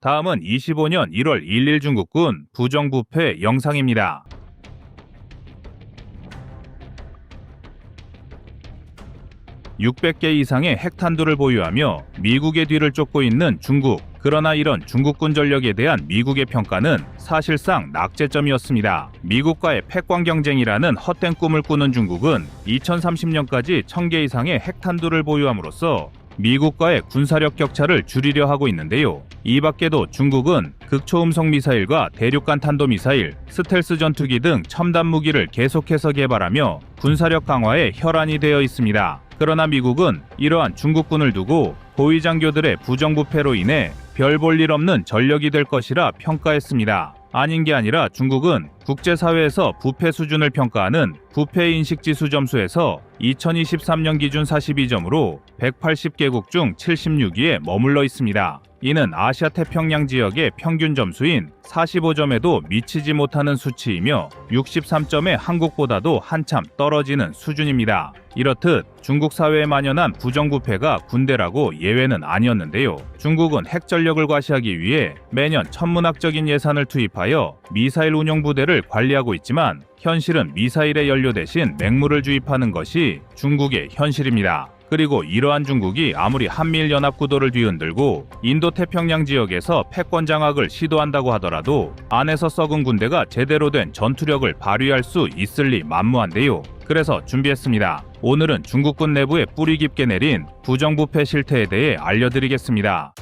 다음은 25년 1월 1일 중국군 부정부패 영상입니다. (600개) 이상의 핵탄두를 보유하며 미국의 뒤를 쫓고 있는 중국. 그러나 이런 중국군 전력에 대한 미국의 평가는 사실상 낙제점이었습니다. 미국과의 패권 경쟁이라는 헛된 꿈을 꾸는 중국은 2030년까지 1000개 이상의 핵탄두를 보유함으로써 미국과의 군사력 격차를 줄이려 하고 있는데요. 이 밖에도 중국은 극초음속 미사일과 대륙간 탄도미사일, 스텔스 전투기 등 첨단 무기를 계속해서 개발하며 군사력 강화에 혈안이 되어 있습니다. 그러나 미국은 이러한 중국군을 두고 고위 장교들의 부정부패로 인해 별 볼 일 없는 전력이 될 것이라 평가했습니다. 아닌 게 아니라 중국은 국제사회에서 부패 수준을 평가하는 부패인식지수 점수에서 2023년 기준 42점으로 180개국 중 76위에 머물러 있습니다. 이는 아시아 태평양 지역의 평균 점수인 45점에도 미치지 못하는 수치이며 63점의 한국보다도 한참 떨어지는 수준입니다. 이렇듯 중국 사회에 만연한 부정부패가 군대라고 예외는 아니었는데요. 중국은 핵전력을 과시하기 위해 매년 천문학적인 예산을 투입하여 미사일 운용 부대를 관리하고 있지만 현실은 미사일의 연료 대신 맹물을 주입하는 것이 중국의 현실입니다. 그리고 이러한 중국이 아무리 한미일연합구도를 뒤흔들고 인도태평양 지역에서 패권 장악을 시도한다고 하더라도 안에서 썩은 군대가 제대로 된 전투력을 발휘할 수 있을 리 만무한데요. 그래서 준비했습니다. 오늘은 중국군 내부에 뿌리 깊게 내린 부정부패 실태에 대해 알려드리겠습니다.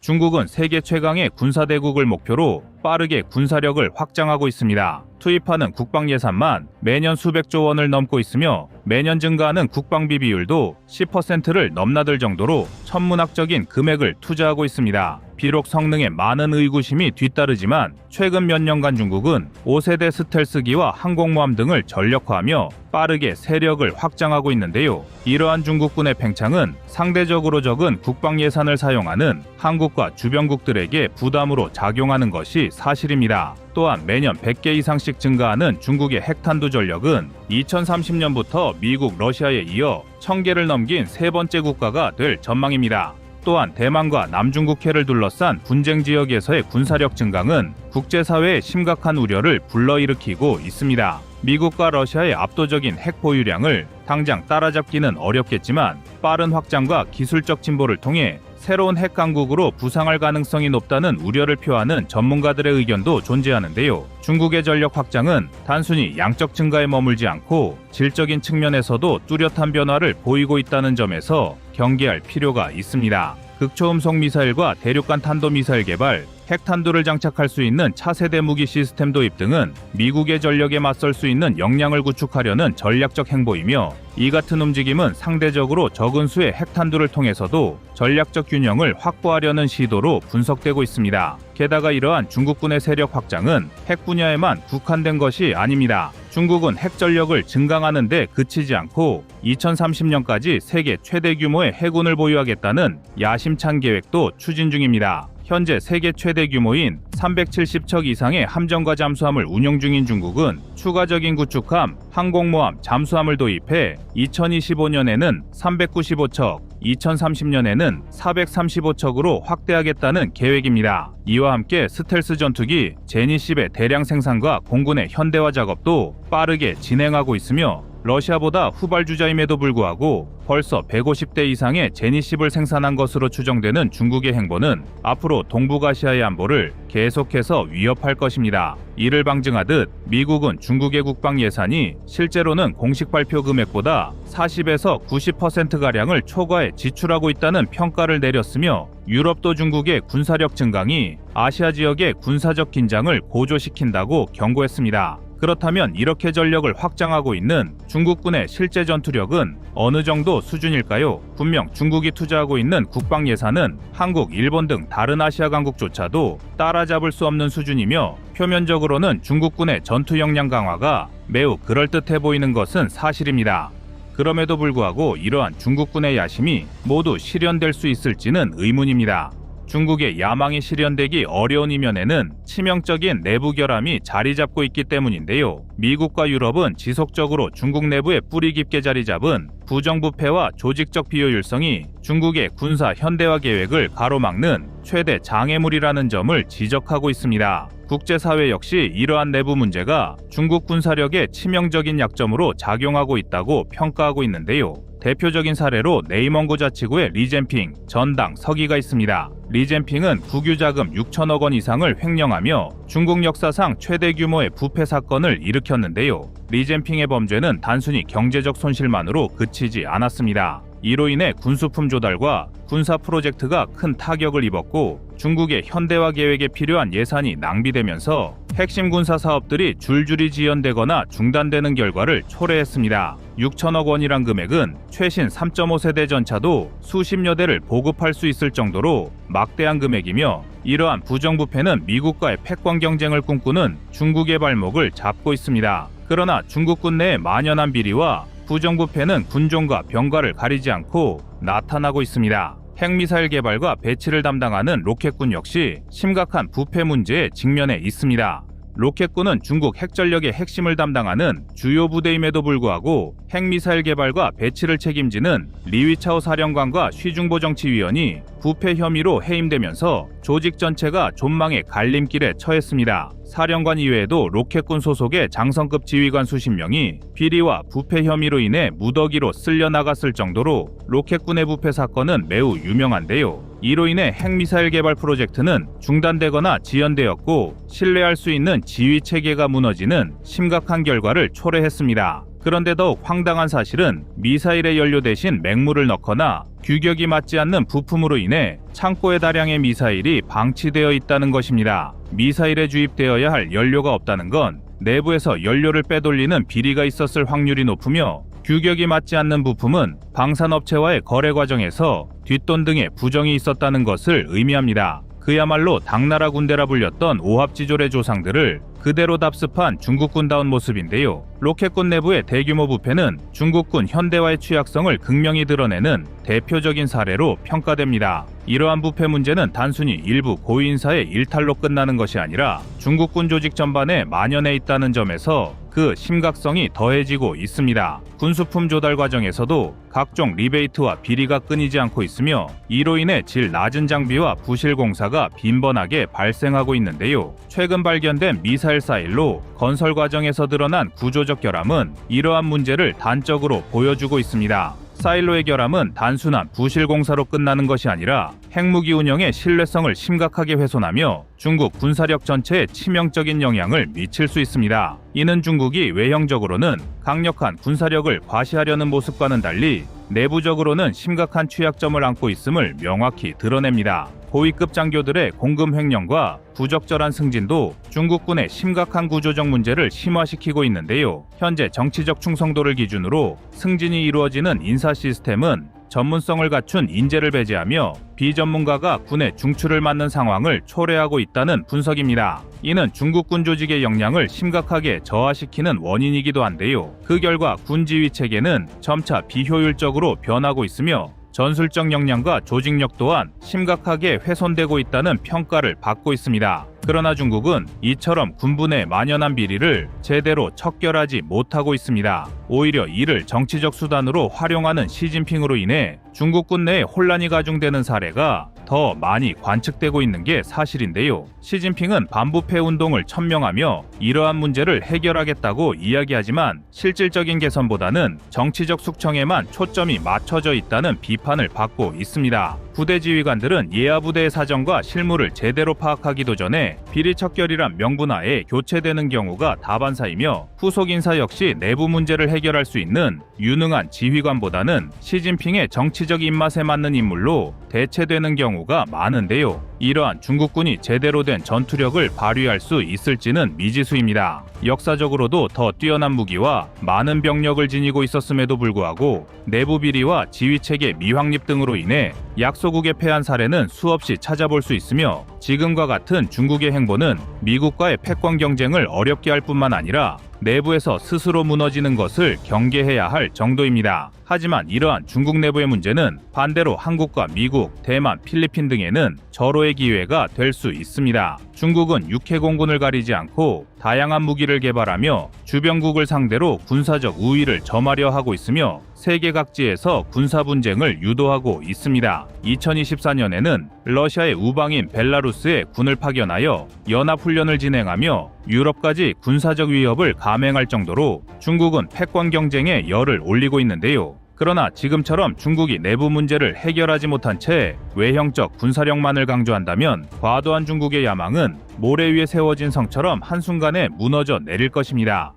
중국은 세계 최강의 군사대국을 목표로 빠르게 군사력을 확장하고 있습니다. 투입하는 국방 예산만 매년 수백조 원을 넘고 있으며 매년 증가하는 국방비 비율도 10%를 넘나들 정도로 천문학적인 금액을 투자하고 있습니다. 비록 성능에 많은 의구심이 뒤따르지만 최근 몇 년간 중국은 5세대 스텔스기와 항공모함 등을 전력화하며 빠르게 세력을 확장하고 있는데요. 이러한 중국군의 팽창은 상대적으로 적은 국방 예산을 사용하는 한국과 주변국들에게 부담으로 작용하는 것이 사실입니다. 또한 매년 100개 이상씩 증가하는 중국의 핵탄두 전력은 2030년부터 미국, 러시아에 이어 1000개를 넘긴 세 번째 국가가 될 전망입니다. 또한 대만과 남중국해를 둘러싼 분쟁 지역에서의 군사력 증강은 국제사회에 심각한 우려를 불러일으키고 있습니다. 미국과 러시아의 압도적인 핵 보유량을 당장 따라잡기는 어렵겠지만 빠른 확장과 기술적 진보를 통해 새로운 핵 강국으로 부상할 가능성이 높다는 우려를 표하는 전문가들의 의견도 존재하는데요. 중국의 전력 확장은 단순히 양적 증가에 머물지 않고 질적인 측면에서도 뚜렷한 변화를 보이고 있다는 점에서 경계할 필요가 있습니다. 극초음속 미사일과 대륙간 탄도미사일 개발, 핵탄두를 장착할 수 있는 차세대 무기 시스템 도입 등은 미국의 전력에 맞설 수 있는 역량을 구축하려는 전략적 행보이며 이 같은 움직임은 상대적으로 적은 수의 핵탄두를 통해서도 전략적 균형을 확보하려는 시도로 분석되고 있습니다. 게다가 이러한 중국군의 세력 확장은 핵 분야에만 국한된 것이 아닙니다. 중국은 핵 전력을 증강하는 데 그치지 않고 2030년까지 세계 최대 규모의 해군을 보유하겠다는 야심찬 계획도 추진 중입니다. 현재 세계 최대 규모인 370척 이상의 함정과 잠수함을 운용 중인 중국은 추가적인 구축함, 항공모함, 잠수함을 도입해 2025년에는 395척, 2030년에는 435척으로 확대하겠다는 계획입니다. 이와 함께 스텔스 전투기 제니10의 대량 생산과 공군의 현대화 작업도 빠르게 진행하고 있으며 러시아보다 후발주자임에도 불구하고 벌써 150대 이상의 제니10을 생산한 것으로 추정되는 중국의 행보는 앞으로 동북아시아의 안보를 계속해서 위협할 것입니다. 이를 방증하듯 미국은 중국의 국방 예산이 실제로는 공식 발표 금액보다 40에서 90%가량을 초과해 지출하고 있다는 평가를 내렸으며 유럽도 중국의 군사력 증강이 아시아 지역의 군사적 긴장을 고조시킨다고 경고했습니다. 그렇다면 이렇게 전력을 확장하고 있는 중국군의 실제 전투력은 어느 정도 수준일까요? 분명 중국이 투자하고 있는 국방 예산은 한국, 일본 등 다른 아시아 강국조차도 따라잡을 수 없는 수준이며 표면적으로는 중국군의 전투 역량 강화가 매우 그럴듯해 보이는 것은 사실입니다. 그럼에도 불구하고 이러한 중국군의 야심이 모두 실현될 수 있을지는 의문입니다. 중국의 야망이 실현되기 어려운 이면에는 치명적인 내부 결함이 자리 잡고 있기 때문인데요. 미국과 유럽은 지속적으로 중국 내부에 뿌리 깊게 자리 잡은 부정부패와 조직적 비효율성이 중국의 군사 현대화 계획을 가로막는 최대 장애물이라는 점을 지적하고 있습니다. 국제사회 역시 이러한 내부 문제가 중국 군사력의 치명적인 약점으로 작용하고 있다고 평가하고 있는데요. 대표적인 사례로 네이멍고 자치구의 리젠핑 전당 서기가 있습니다. 리젠핑은 국유자금 6천억 원 이상을 횡령하며 중국 역사상 최대 규모의 부패 사건을 일으켰는데요. 리젠핑의 범죄는 단순히 경제적 손실만으로 그치지 않았습니다. 이로 인해 군수품 조달과 군사 프로젝트가 큰 타격을 입었고 중국의 현대화 계획에 필요한 예산이 낭비되면서 핵심 군사 사업들이 줄줄이 지연되거나 중단되는 결과를 초래했습니다. 6천억 원이란 금액은 최신 3.5세대 전차도 수십여 대를 보급할 수 있을 정도로 막대한 금액이며, 이러한 부정부패는 미국과의 패권 경쟁을 꿈꾸는 중국의 발목을 잡고 있습니다. 그러나 중국군 내의 만연한 비리와 부정부패는 군종과 병가를 가리지 않고 나타나고 있습니다. 핵미사일 개발과 배치를 담당하는 로켓군 역시 심각한 부패 문제에 직면해 있습니다. 로켓군은 중국 핵전력의 핵심을 담당하는 주요 부대임에도 불구하고 핵미사일 개발과 배치를 책임지는 리위차오 사령관과 쉬중보 정치위원이 부패 혐의로 해임되면서 조직 전체가 존망의 갈림길에 처했습니다. 사령관 이외에도 로켓군 소속의 장성급 지휘관 수십 명이 비리와 부패 혐의로 인해 무더기로 쓸려 나갔을 정도로 로켓군의 부패 사건은 매우 유명한데요. 이로 인해 핵미사일 개발 프로젝트는 중단되거나 지연되었고, 신뢰할 수 있는 지휘 체계가 무너지는 심각한 결과를 초래했습니다. 그런데 더욱 황당한 사실은 미사일의 연료 대신 맹물을 넣거나 규격이 맞지 않는 부품으로 인해 창고에 다량의 미사일이 방치되어 있다는 것입니다. 미사일에 주입되어야 할 연료가 없다는 건 내부에서 연료를 빼돌리는 비리가 있었을 확률이 높으며, 규격이 맞지 않는 부품은 방산업체와의 거래 과정에서 뒷돈 등의 부정이 있었다는 것을 의미합니다. 그야말로 당나라 군대라 불렸던 오합지졸의 조상들을 그대로 답습한 중국군다운 모습인데요. 로켓군 내부의 대규모 부패는 중국군 현대화의 취약성을 극명히 드러내는 대표적인 사례로 평가됩니다. 이러한 부패 문제는 단순히 일부 고위인사의 일탈로 끝나는 것이 아니라 중국군 조직 전반에 만연해 있다는 점에서 그 심각성이 더해지고 있습니다. 군수품 조달 과정에서도 각종 리베이트와 비리가 끊이지 않고 있으며, 이로 인해 질 낮은 장비와 부실 공사가 빈번하게 발생하고 있는데요. 최근 발견된 미사일 사일로 건설 과정에서 드러난 구조적 결함은 이러한 문제를 단적으로 보여주고 있습니다. 사일로의 결함은 단순한 부실 공사로 끝나는 것이 아니라 핵무기 운영의 신뢰성을 심각하게 훼손하며 중국 군사력 전체에 치명적인 영향을 미칠 수 있습니다. 이는 중국이 외형적으로는 강력한 군사력을 과시하려는 모습과는 달리 내부적으로는 심각한 취약점을 안고 있음을 명확히 드러냅니다. 고위급 장교들의 공금 횡령과 부적절한 승진도 중국군의 심각한 구조적 문제를 심화시키고 있는데요. 현재 정치적 충성도를 기준으로 승진이 이루어지는 인사 시스템은 전문성을 갖춘 인재를 배제하며 비전문가가 군의 중추를 맡는 상황을 초래하고 있다는 분석입니다. 이는 중국군 조직의 역량을 심각하게 저하시키는 원인이기도 한데요. 그 결과 군 지휘 체계는 점차 비효율적으로 변하고 있으며 전술적 역량과 조직력 또한 심각하게 훼손되고 있다는 평가를 받고 있습니다. 그러나 중국은 이처럼 군부의 만연한 비리를 제대로 척결하지 못하고 있습니다. 오히려 이를 정치적 수단으로 활용하는 시진핑으로 인해 중국군 내에 혼란이 가중되는 사례가 더 많이 관측되고 있는 게 사실인데요. 시진핑은 반부패 운동을 천명하며 이러한 문제를 해결하겠다고 이야기하지만 실질적인 개선보다는 정치적 숙청에만 초점이 맞춰져 있다는 비판을 받고 있습니다. 부대 지휘관들은 예하 부대의 사정과 실무를 제대로 파악하기도 전에 비리 척결이란 명분하에 교체되는 경우가 다반사이며, 후속 인사 역시 내부 문제를 해결할 수 있는 유능한 지휘관보다는 시진핑의 정치적 입맛에 맞는 인물로 대체되는 경우가 많은데요. 이러한 중국군이 제대로 된 전투력을 발휘할 수 있을지는 미지수입니다. 역사적으로도 더 뛰어난 무기와 많은 병력을 지니고 있었음에도 불구하고 내부 비리와 지휘체계 미확립 등으로 인해 약소국에 패한 사례는 수없이 찾아볼 수 있으며, 지금과 같은 중국의 행보는 미국과의 패권 경쟁을 어렵게 할 뿐만 아니라 내부에서 스스로 무너지는 것을 경계해야 할 정도입니다. 하지만 이러한 중국 내부의 문제는 반대로 한국과 미국, 대만, 필리핀 등에는 절호의 기회가 될 수 있습니다. 중국은 육해공군을 가리지 않고 다양한 무기를 개발하며 주변국을 상대로 군사적 우위를 점하려 하고 있으며 세계 각지에서 군사 분쟁을 유도하고 있습니다. 2024년에는 러시아의 우방인 벨라루스에 군을 파견하여 연합훈련을 진행하며 유럽까지 군사적 위협을 감행할 정도로 중국은 패권 경쟁에 열을 올리고 있는데요. 그러나 지금처럼 중국이 내부 문제를 해결하지 못한 채 외형적 군사력만을 강조한다면 과도한 중국의 야망은 모래 위에 세워진 성처럼 한순간에 무너져 내릴 것입니다.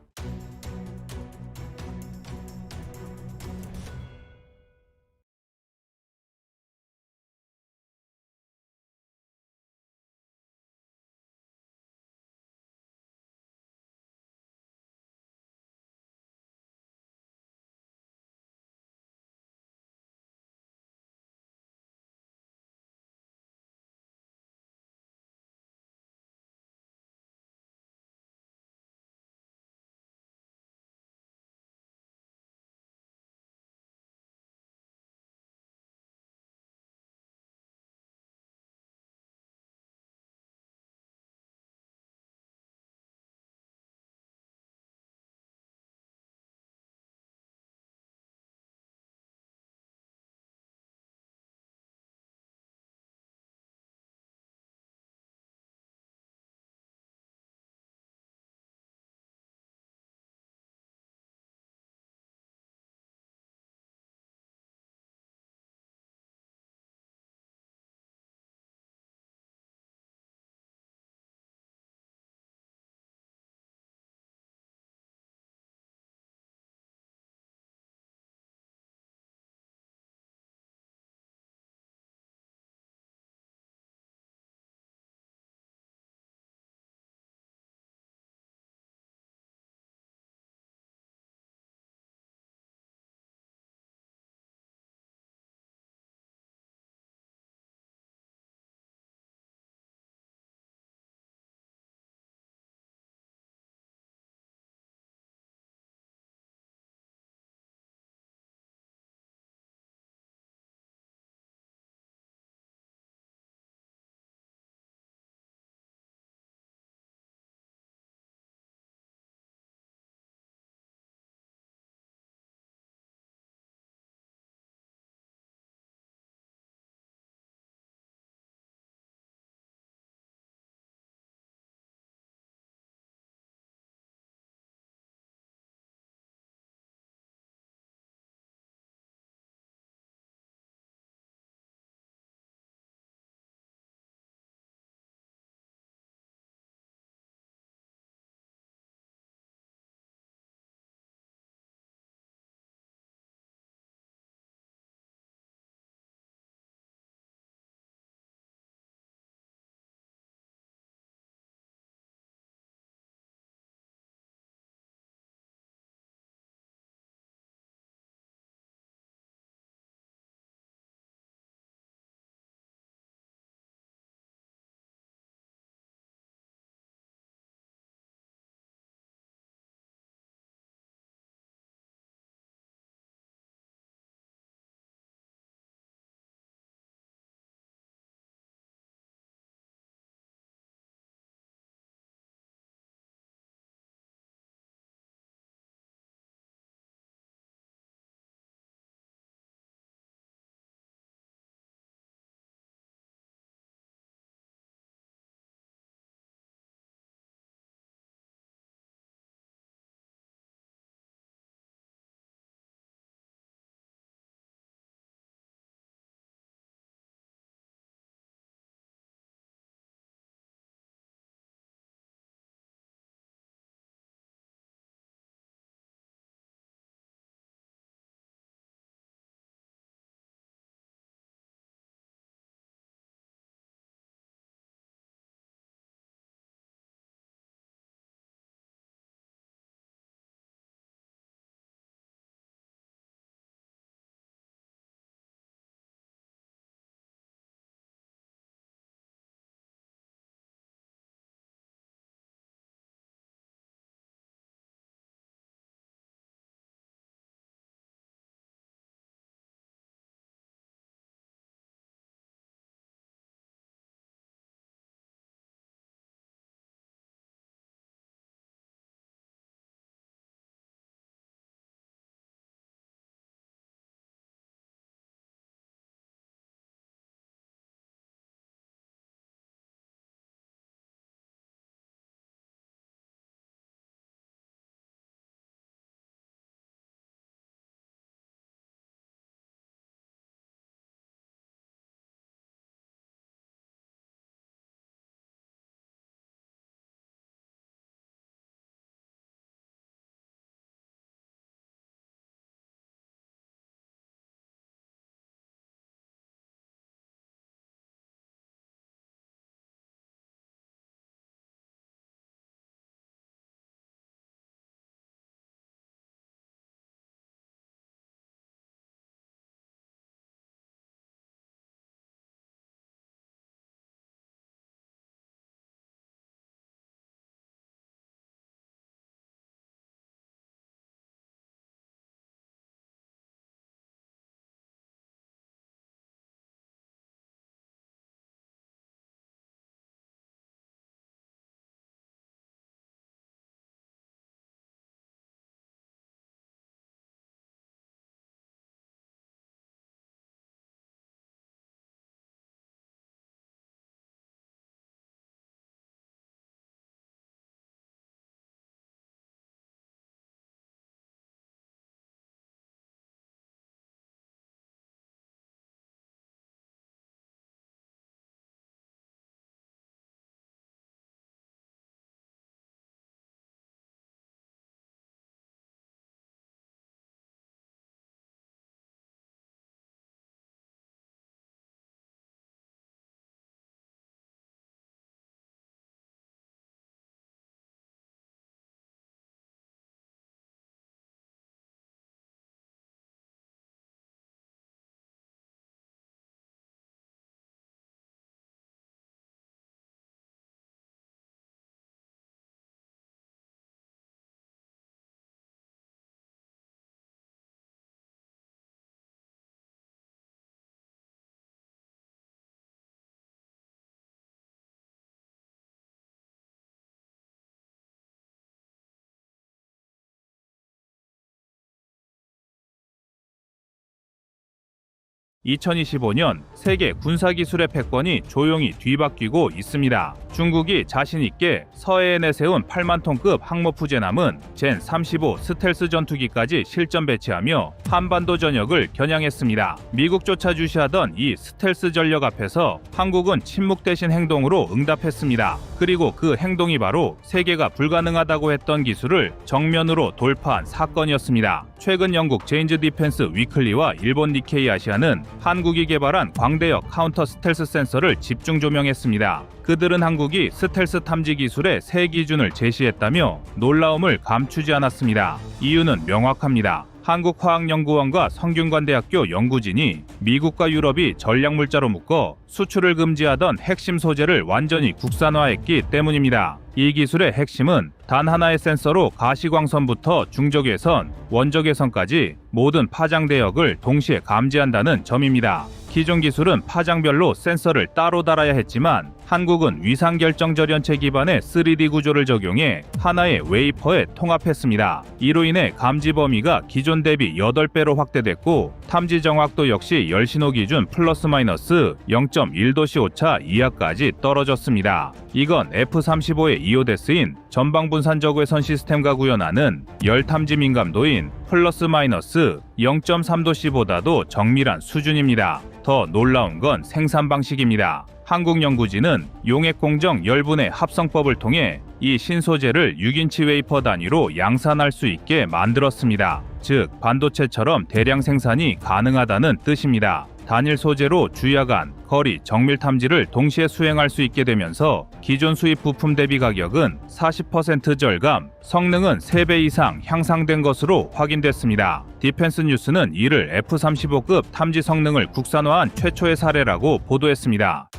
2025년 세계 군사기술의 패권이 조용히 뒤바뀌고 있습니다. 중국이 자신있게 서해에 내세운 8만 톤급 항모푸제남은 젠 35 스텔스 전투기까지 실전 배치하며 한반도 전역을 겨냥했습니다. 미국조차 주시하던 이 스텔스 전력 앞에서 한국은 침묵 대신 행동으로 응답했습니다. 그리고 그 행동이 바로 세계가 불가능하다고 했던 기술을 정면으로 돌파한 사건이었습니다. 최근 영국 제인즈 디펜스 위클리와 일본 니케이 아시아는 한국이 개발한 광대역 카운터 스텔스 센서를 집중 조명했습니다. 그들은 한국이 스텔스 탐지 기술의 새 기준을 제시했다며 놀라움을 감추지 않았습니다. 이유는 명확합니다. 한국화학연구원과 성균관대학교 연구진이 미국과 유럽이 전략물자로 묶어 수출을 금지하던 핵심 소재를 완전히 국산화했기 때문입니다. 이 기술의 핵심은 단 하나의 센서로 가시광선부터 중적외선, 원적외선까지 모든 파장 대역을 동시에 감지한다는 점입니다. 기존 기술은 파장별로 센서를 따로 달아야 했지만 한국은 위상결정절연체 기반의 3D 구조를 적용해 하나의 웨이퍼에 통합했습니다. 이로 인해 감지 범위가 기존 대비 8배로 확대됐고 탐지 정확도 역시 열신호 기준 플러스 마이너스 0.1도씨 오차 이하까지 떨어졌습니다. 이건 F-35의 이오데스인 전방분산적외선 시스템과 구현하는 열 탐지 민감도인 플러스 마이너스 0.3도씨보다도 정밀한 수준입니다. 더 놀라운 건 생산 방식입니다. 한국 연구진은 용액공정 열분해 합성법을 통해 이 신소재를 6인치 웨이퍼 단위로 양산할 수 있게 만들었습니다. 즉, 반도체처럼 대량 생산이 가능하다는 뜻입니다. 단일 소재로 주야간, 거리, 정밀 탐지를 동시에 수행할 수 있게 되면서 기존 수입 부품 대비 가격은 40% 절감, 성능은 3배 이상 향상된 것으로 확인됐습니다. 디펜스 뉴스는 이를 F-35급 탐지 성능을 국산화한 최초의 사례라고 보도했습니다.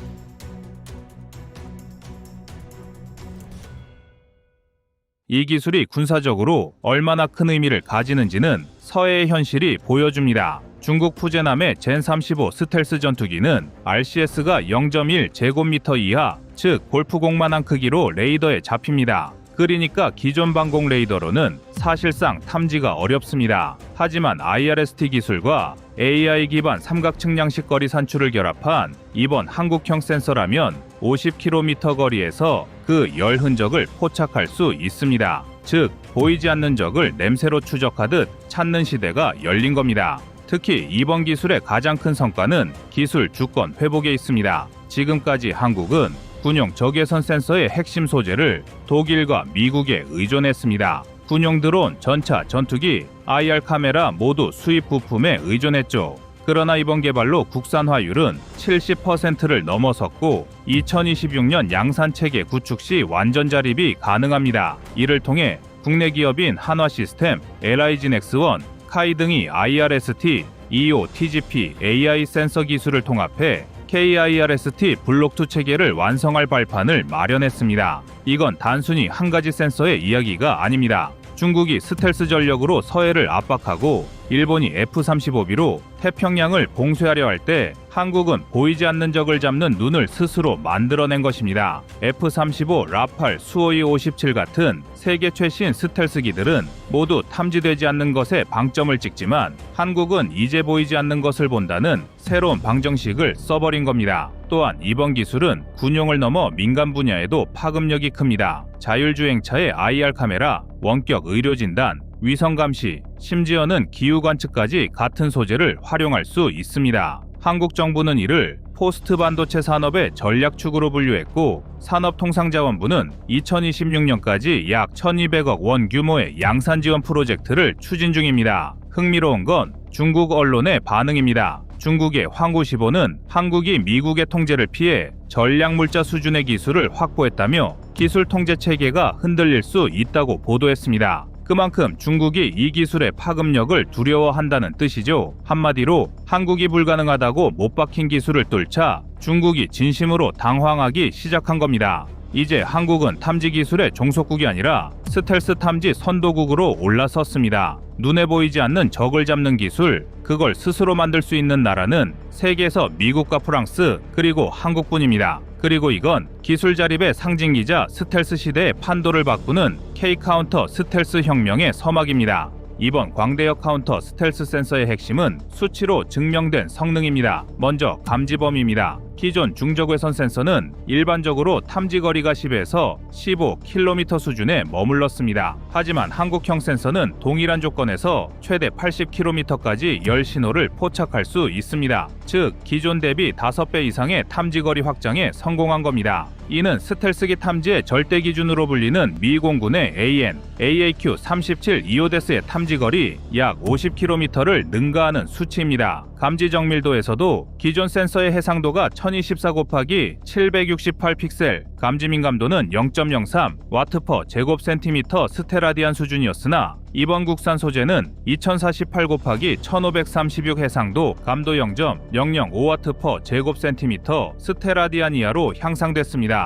이 기술이 군사적으로 얼마나 큰 의미를 가지는지는 서해의 현실이 보여줍니다. 중국 푸제남의 젠 35 스텔스 전투기는 RCS가 0.1 제곱미터 이하, 즉 골프공만한 크기로 레이더에 잡힙니다. 그러니까 기존 방공 레이더로는 사실상 탐지가 어렵습니다. 하지만 IRST 기술과 AI 기반 삼각 측량식 거리 산출을 결합한 이번 한국형 센서라면 50km 거리에서 그 열 흔적을 포착할 수 있습니다. 즉, 보이지 않는 적을 냄새로 추적하듯 찾는 시대가 열린 겁니다. 특히 이번 기술의 가장 큰 성과는 기술 주권 회복에 있습니다. 지금까지 한국은 군용 적외선 센서의 핵심 소재를 독일과 미국에 의존했습니다. 군용 드론, 전차, 전투기, IR 카메라 모두 수입 부품에 의존했죠. 그러나 이번 개발로 국산화율은 70%를 넘어섰고 2026년 양산체계 구축 시 완전 자립이 가능합니다. 이를 통해 국내 기업인 한화시스템, LIG넥스원, 카이 등이 IRST, EO, TGP, AI 센서 기술을 통합해 KIRST 블록2 체계를 완성할 발판을 마련했습니다. 이건 단순히 한 가지 센서의 이야기가 아닙니다. 중국이 스텔스 전력으로 서해를 압박하고 일본이 F-35B로 태평양을 봉쇄하려 할 때 한국은 보이지 않는 적을 잡는 눈을 스스로 만들어낸 것입니다. F-35, 라팔, 수호이 57 같은 세계 최신 스텔스기들은 모두 탐지되지 않는 것에 방점을 찍지만 한국은 이제 보이지 않는 것을 본다는 새로운 방정식을 써버린 겁니다. 또한 이번 기술은 군용을 넘어 민간 분야에도 파급력이 큽니다. 자율주행차의 IR 카메라, 원격 의료진단, 위성감시, 심지어는 기후관측까지 같은 소재를 활용할 수 있습니다. 한국 정부는 이를 포스트 반도체 산업의 전략축으로 분류했고 산업통상자원부는 2026년까지 약 1,200억 원 규모의 양산 지원 프로젝트를 추진 중입니다. 흥미로운 건 중국 언론의 반응입니다. 중국의 황구시보는 한국이 미국의 통제를 피해 전략물자 수준의 기술을 확보했다며 기술 통제 체계가 흔들릴 수 있다고 보도했습니다. 그만큼 중국이 이 기술의 파급력을 두려워한다는 뜻이죠. 한마디로 한국이 불가능하다고 못 박힌 기술을 뚫자 중국이 진심으로 당황하기 시작한 겁니다. 이제 한국은 탐지 기술의 종속국이 아니라 스텔스 탐지 선도국으로 올라섰습니다. 눈에 보이지 않는 적을 잡는 기술, 그걸 스스로 만들 수 있는 나라는 세계에서 미국과 프랑스, 그리고 한국뿐입니다. 그리고 이건 기술 자립의 상징이자 스텔스 시대의 판도를 바꾸는 K-카운터 스텔스 혁명의 서막입니다. 이번 광대역 카운터 스텔스 센서의 핵심은 수치로 증명된 성능입니다. 먼저 감지 범위입니다. 기존 중적외선 센서는 일반적으로 탐지 거리가 10에서 15km 수준에 머물렀습니다. 하지만 한국형 센서는 동일한 조건에서 최대 80km까지 열 신호를 포착할 수 있습니다. 즉, 기존 대비 5배 이상의 탐지 거리 확장에 성공한 겁니다. 이는 스텔스기 탐지의 절대 기준으로 불리는 미 공군의 AN/AAQ-37 이오데스의 탐지거리 약 50km를 능가하는 수치입니다. 감지 정밀도에서도 기존 센서의 해상도가 1024 곱하기 768 픽셀, 감지 민감도는 0.03 와트/제곱센티미터 스테라디안 수준이었으나 이번 국산 소재는 2048 곱하기 1536 해상도, 감도 0.005 와트/제곱센티미터 스테라디안 이하로 향상됐습니다.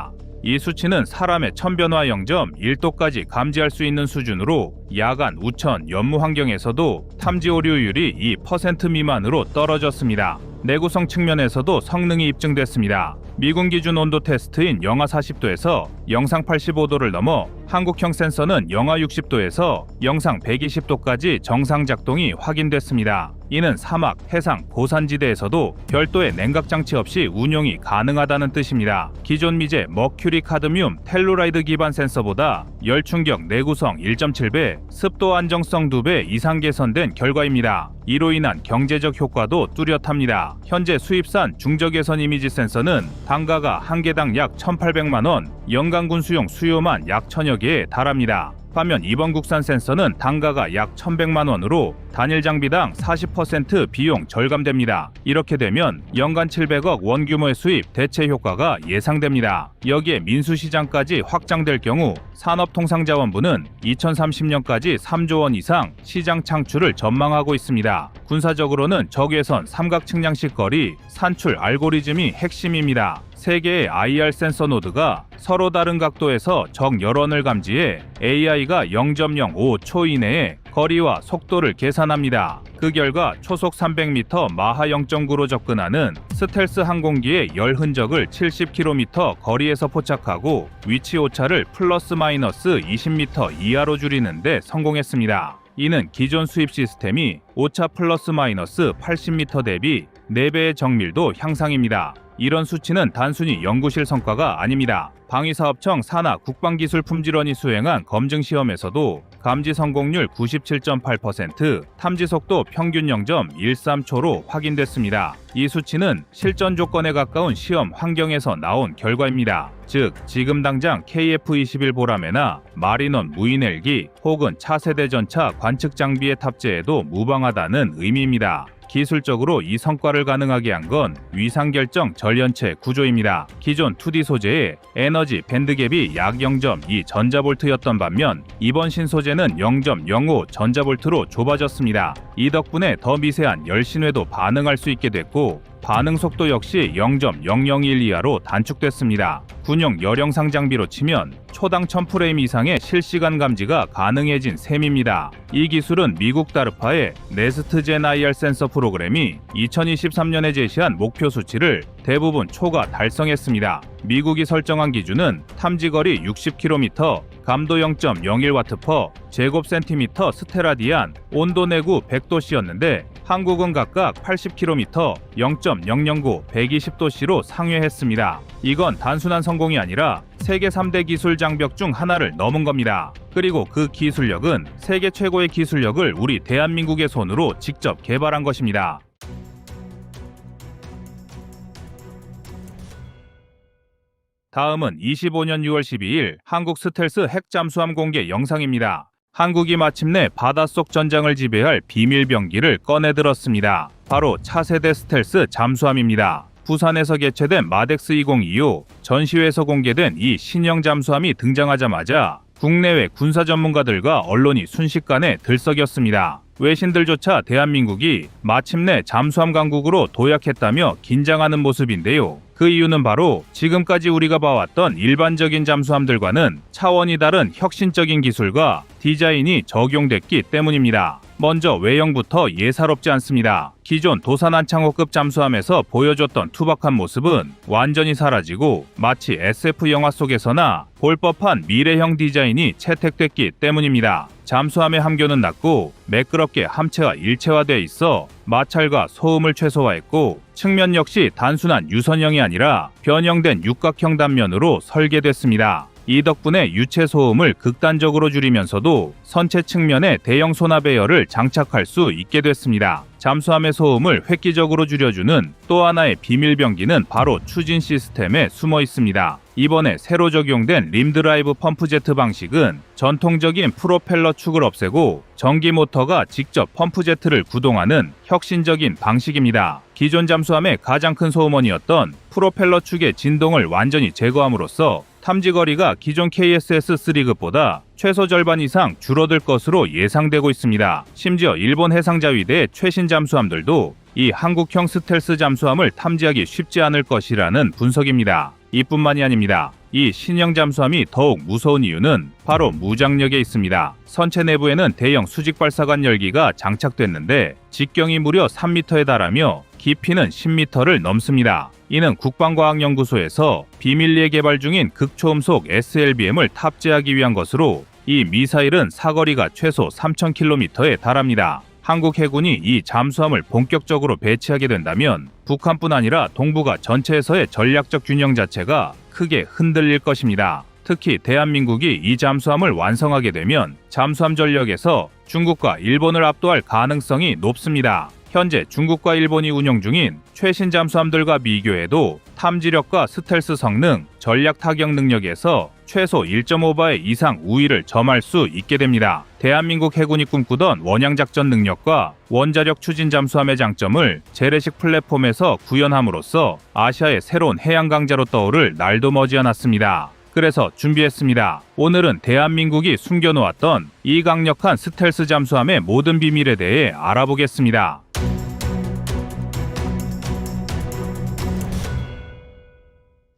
이 수치는 사람의 천변화 0.1도까지 감지할 수 있는 수준으로 야간, 우천, 연무 환경에서도 탐지 오류율이 2% 미만으로 떨어졌습니다. 내구성 측면에서도 성능이 입증됐습니다. 미군 기준 온도 테스트인 영하 40도에서 영상 85도를 넘어 한국형 센서는 영하 60도에서 영상 120도까지 정상 작동이 확인됐습니다. 이는 사막, 해상, 고산지대에서도 별도의 냉각 장치 없이 운용이 가능하다는 뜻입니다. 기존 미제 머큐리 카드뮴 텔루라이드 기반 센서보다 열 충격 내구성 1.7배, 습도 안정성 2배 이상 개선된 결과입니다. 이로 인한 경제적 효과도 뚜렷합니다. 현재 수입산 중적외선 이미지 센서는 단가가 한 개당 약 1,800만 원, 연간 군수용 수요만 약 1,000여 개에 달합니다. 반면 이번 국산 센서는 단가가 약 1,100만 원으로 단일 장비당 40% 비용 절감됩니다. 이렇게 되면 연간 700억 원 규모의 수입 대체 효과가 예상됩니다. 여기에 민수시장까지 확장될 경우 산업통상자원부는 2030년까지 3조 원 이상 시장 창출을 전망하고 있습니다. 군사적으로는 적외선 삼각 측량식 거리 산출 알고리즘이 핵심입니다. 3개의 IR 센서 노드가 서로 다른 각도에서 적 열원을 감지해 AI가 0.05초 이내에 거리와 속도를 계산합니다. 그 결과 초속 300m 마하 0.9로 접근하는 스텔스 항공기의 열 흔적을 70km 거리에서 포착하고 위치 오차를 플러스 마이너스 20m 이하로 줄이는 데 성공했습니다. 이는 기존 수입 시스템이 오차 플러스 마이너스 80m 대비 4배의 정밀도 향상입니다. 이런 수치는 단순히 연구실 성과가 아닙니다. 방위사업청 산하 국방기술품질원이 수행한 검증시험에서도 감지 성공률 97.8%, 탐지 속도 평균 0.13초로 확인됐습니다. 이 수치는 실전 조건에 가까운 시험 환경에서 나온 결과입니다. 즉, 지금 당장 KF-21 보라매나 마린원 무인 헬기 혹은 차세대 전차 관측 장비에 탑재해도 무방하다는 의미입니다. 기술적으로 이 성과를 가능하게 한 건 위상결정 전련체 구조입니다. 기존 2D 소재의 에너지 밴드갭이 약 0.2 전자볼트였던 반면 이번 신소재는 0.05 전자볼트로 좁아졌습니다. 이 덕분에 더 미세한 열신회도 반응할 수 있게 됐고 반응 속도 역시 0.001 이하로 단축됐습니다. 군용 열영상 장비로 치면 초당 1000프레임 이상의 실시간 감지가 가능해진 셈입니다. 이 기술은 미국 다르파의 네스트젠 IR 센서 프로그램이 2023년에 제시한 목표 수치를 대부분 초과 달성했습니다. 미국이 설정한 기준은 탐지거리 60km, 감도 0.01와트/제곱센티미터 스테라디안, 온도 내구 100도씨였는데 한국은 각각 80km, 0.009, 120도씨로 상회했습니다. 이건 단순한 성공이 아니라 세계 3대 기술 장벽 중 하나를 넘은 겁니다. 그리고 그 기술력은 세계 최고의 기술력을 우리 대한민국의 손으로 직접 개발한 것입니다. 다음은 25년 6월 12일 한국 스텔스 핵잠수함 공개 영상입니다. 한국이 마침내 바닷속 전장을 지배할 비밀 병기를 꺼내들었습니다. 바로 차세대 스텔스 잠수함입니다. 부산에서 개최된 마덱스 2025 전시회에서 공개된 이 신형 잠수함이 등장하자마자 국내외 군사 전문가들과 언론이 순식간에 들썩였습니다. 외신들조차 대한민국이 마침내 잠수함 강국으로 도약했다며 긴장하는 모습인데요. 그 이유는 바로 지금까지 우리가 봐왔던 일반적인 잠수함들과는 차원이 다른 혁신적인 기술과 디자인이 적용됐기 때문입니다. 먼저 외형부터 예사롭지 않습니다. 기존 도산한창호급 잠수함에서 보여줬던 투박한 모습은 완전히 사라지고 마치 SF 영화 속에서나 볼 법한 미래형 디자인이 채택됐기 때문입니다. 잠수함의 함교는 낮고 매끄럽게 함체와 일체화되어 있어 마찰과 소음을 최소화했고 측면 역시 단순한 유선형이 아니라 변형된 육각형 단면으로 설계됐습니다. 이 덕분에 유체 소음을 극단적으로 줄이면서도 선체 측면에 대형 소나 배열을 장착할 수 있게 됐습니다. 잠수함의 소음을 획기적으로 줄여주는 또 하나의 비밀 병기는 바로 추진 시스템에 숨어 있습니다. 이번에 새로 적용된 림드라이브 펌프제트 방식은 전통적인 프로펠러 축을 없애고 전기 모터가 직접 펌프제트를 구동하는 혁신적인 방식입니다. 기존 잠수함의 가장 큰 소음원이었던 프로펠러 축의 진동을 완전히 제거함으로써 탐지거리가 기존 KSS-3급보다 최소 절반 이상 줄어들 것으로 예상되고 있습니다. 심지어 일본 해상자위대의 최신 잠수함들도 이 한국형 스텔스 잠수함을 탐지하기 쉽지 않을 것이라는 분석입니다. 이뿐만이 아닙니다. 이 신형 잠수함이 더욱 무서운 이유는 바로 무장력에 있습니다. 선체 내부에는 대형 수직발사관 열기가 장착됐는데 직경이 무려 3m에 달하며 깊이는 10m를 넘습니다. 이는 국방과학연구소에서 비밀리에 개발 중인 극초음속 SLBM을 탑재하기 위한 것으로 이 미사일은 사거리가 최소 3,000km에 달합니다. 한국 해군이 이 잠수함을 본격적으로 배치하게 된다면 북한뿐 아니라 동북아 전체에서의 전략적 균형 자체가 크게 흔들릴 것입니다. 특히 대한민국이 이 잠수함을 완성하게 되면 잠수함 전력에서 중국과 일본을 압도할 가능성이 높습니다. 현재 중국과 일본이 운용 중인 최신 잠수함들과 비교해도 탐지력과 스텔스 성능, 전략 타격 능력에서 최소 1.5배 이상 우위를 점할 수 있게 됩니다. 대한민국 해군이 꿈꾸던 원양작전 능력과 원자력 추진 잠수함의 장점을 재래식 플랫폼에서 구현함으로써 아시아의 새로운 해양 강자로 떠오를 날도 머지않았습니다. 그래서 준비했습니다. 오늘은 대한민국이 숨겨놓았던 이 강력한 스텔스 잠수함의 모든 비밀에 대해 알아보겠습니다.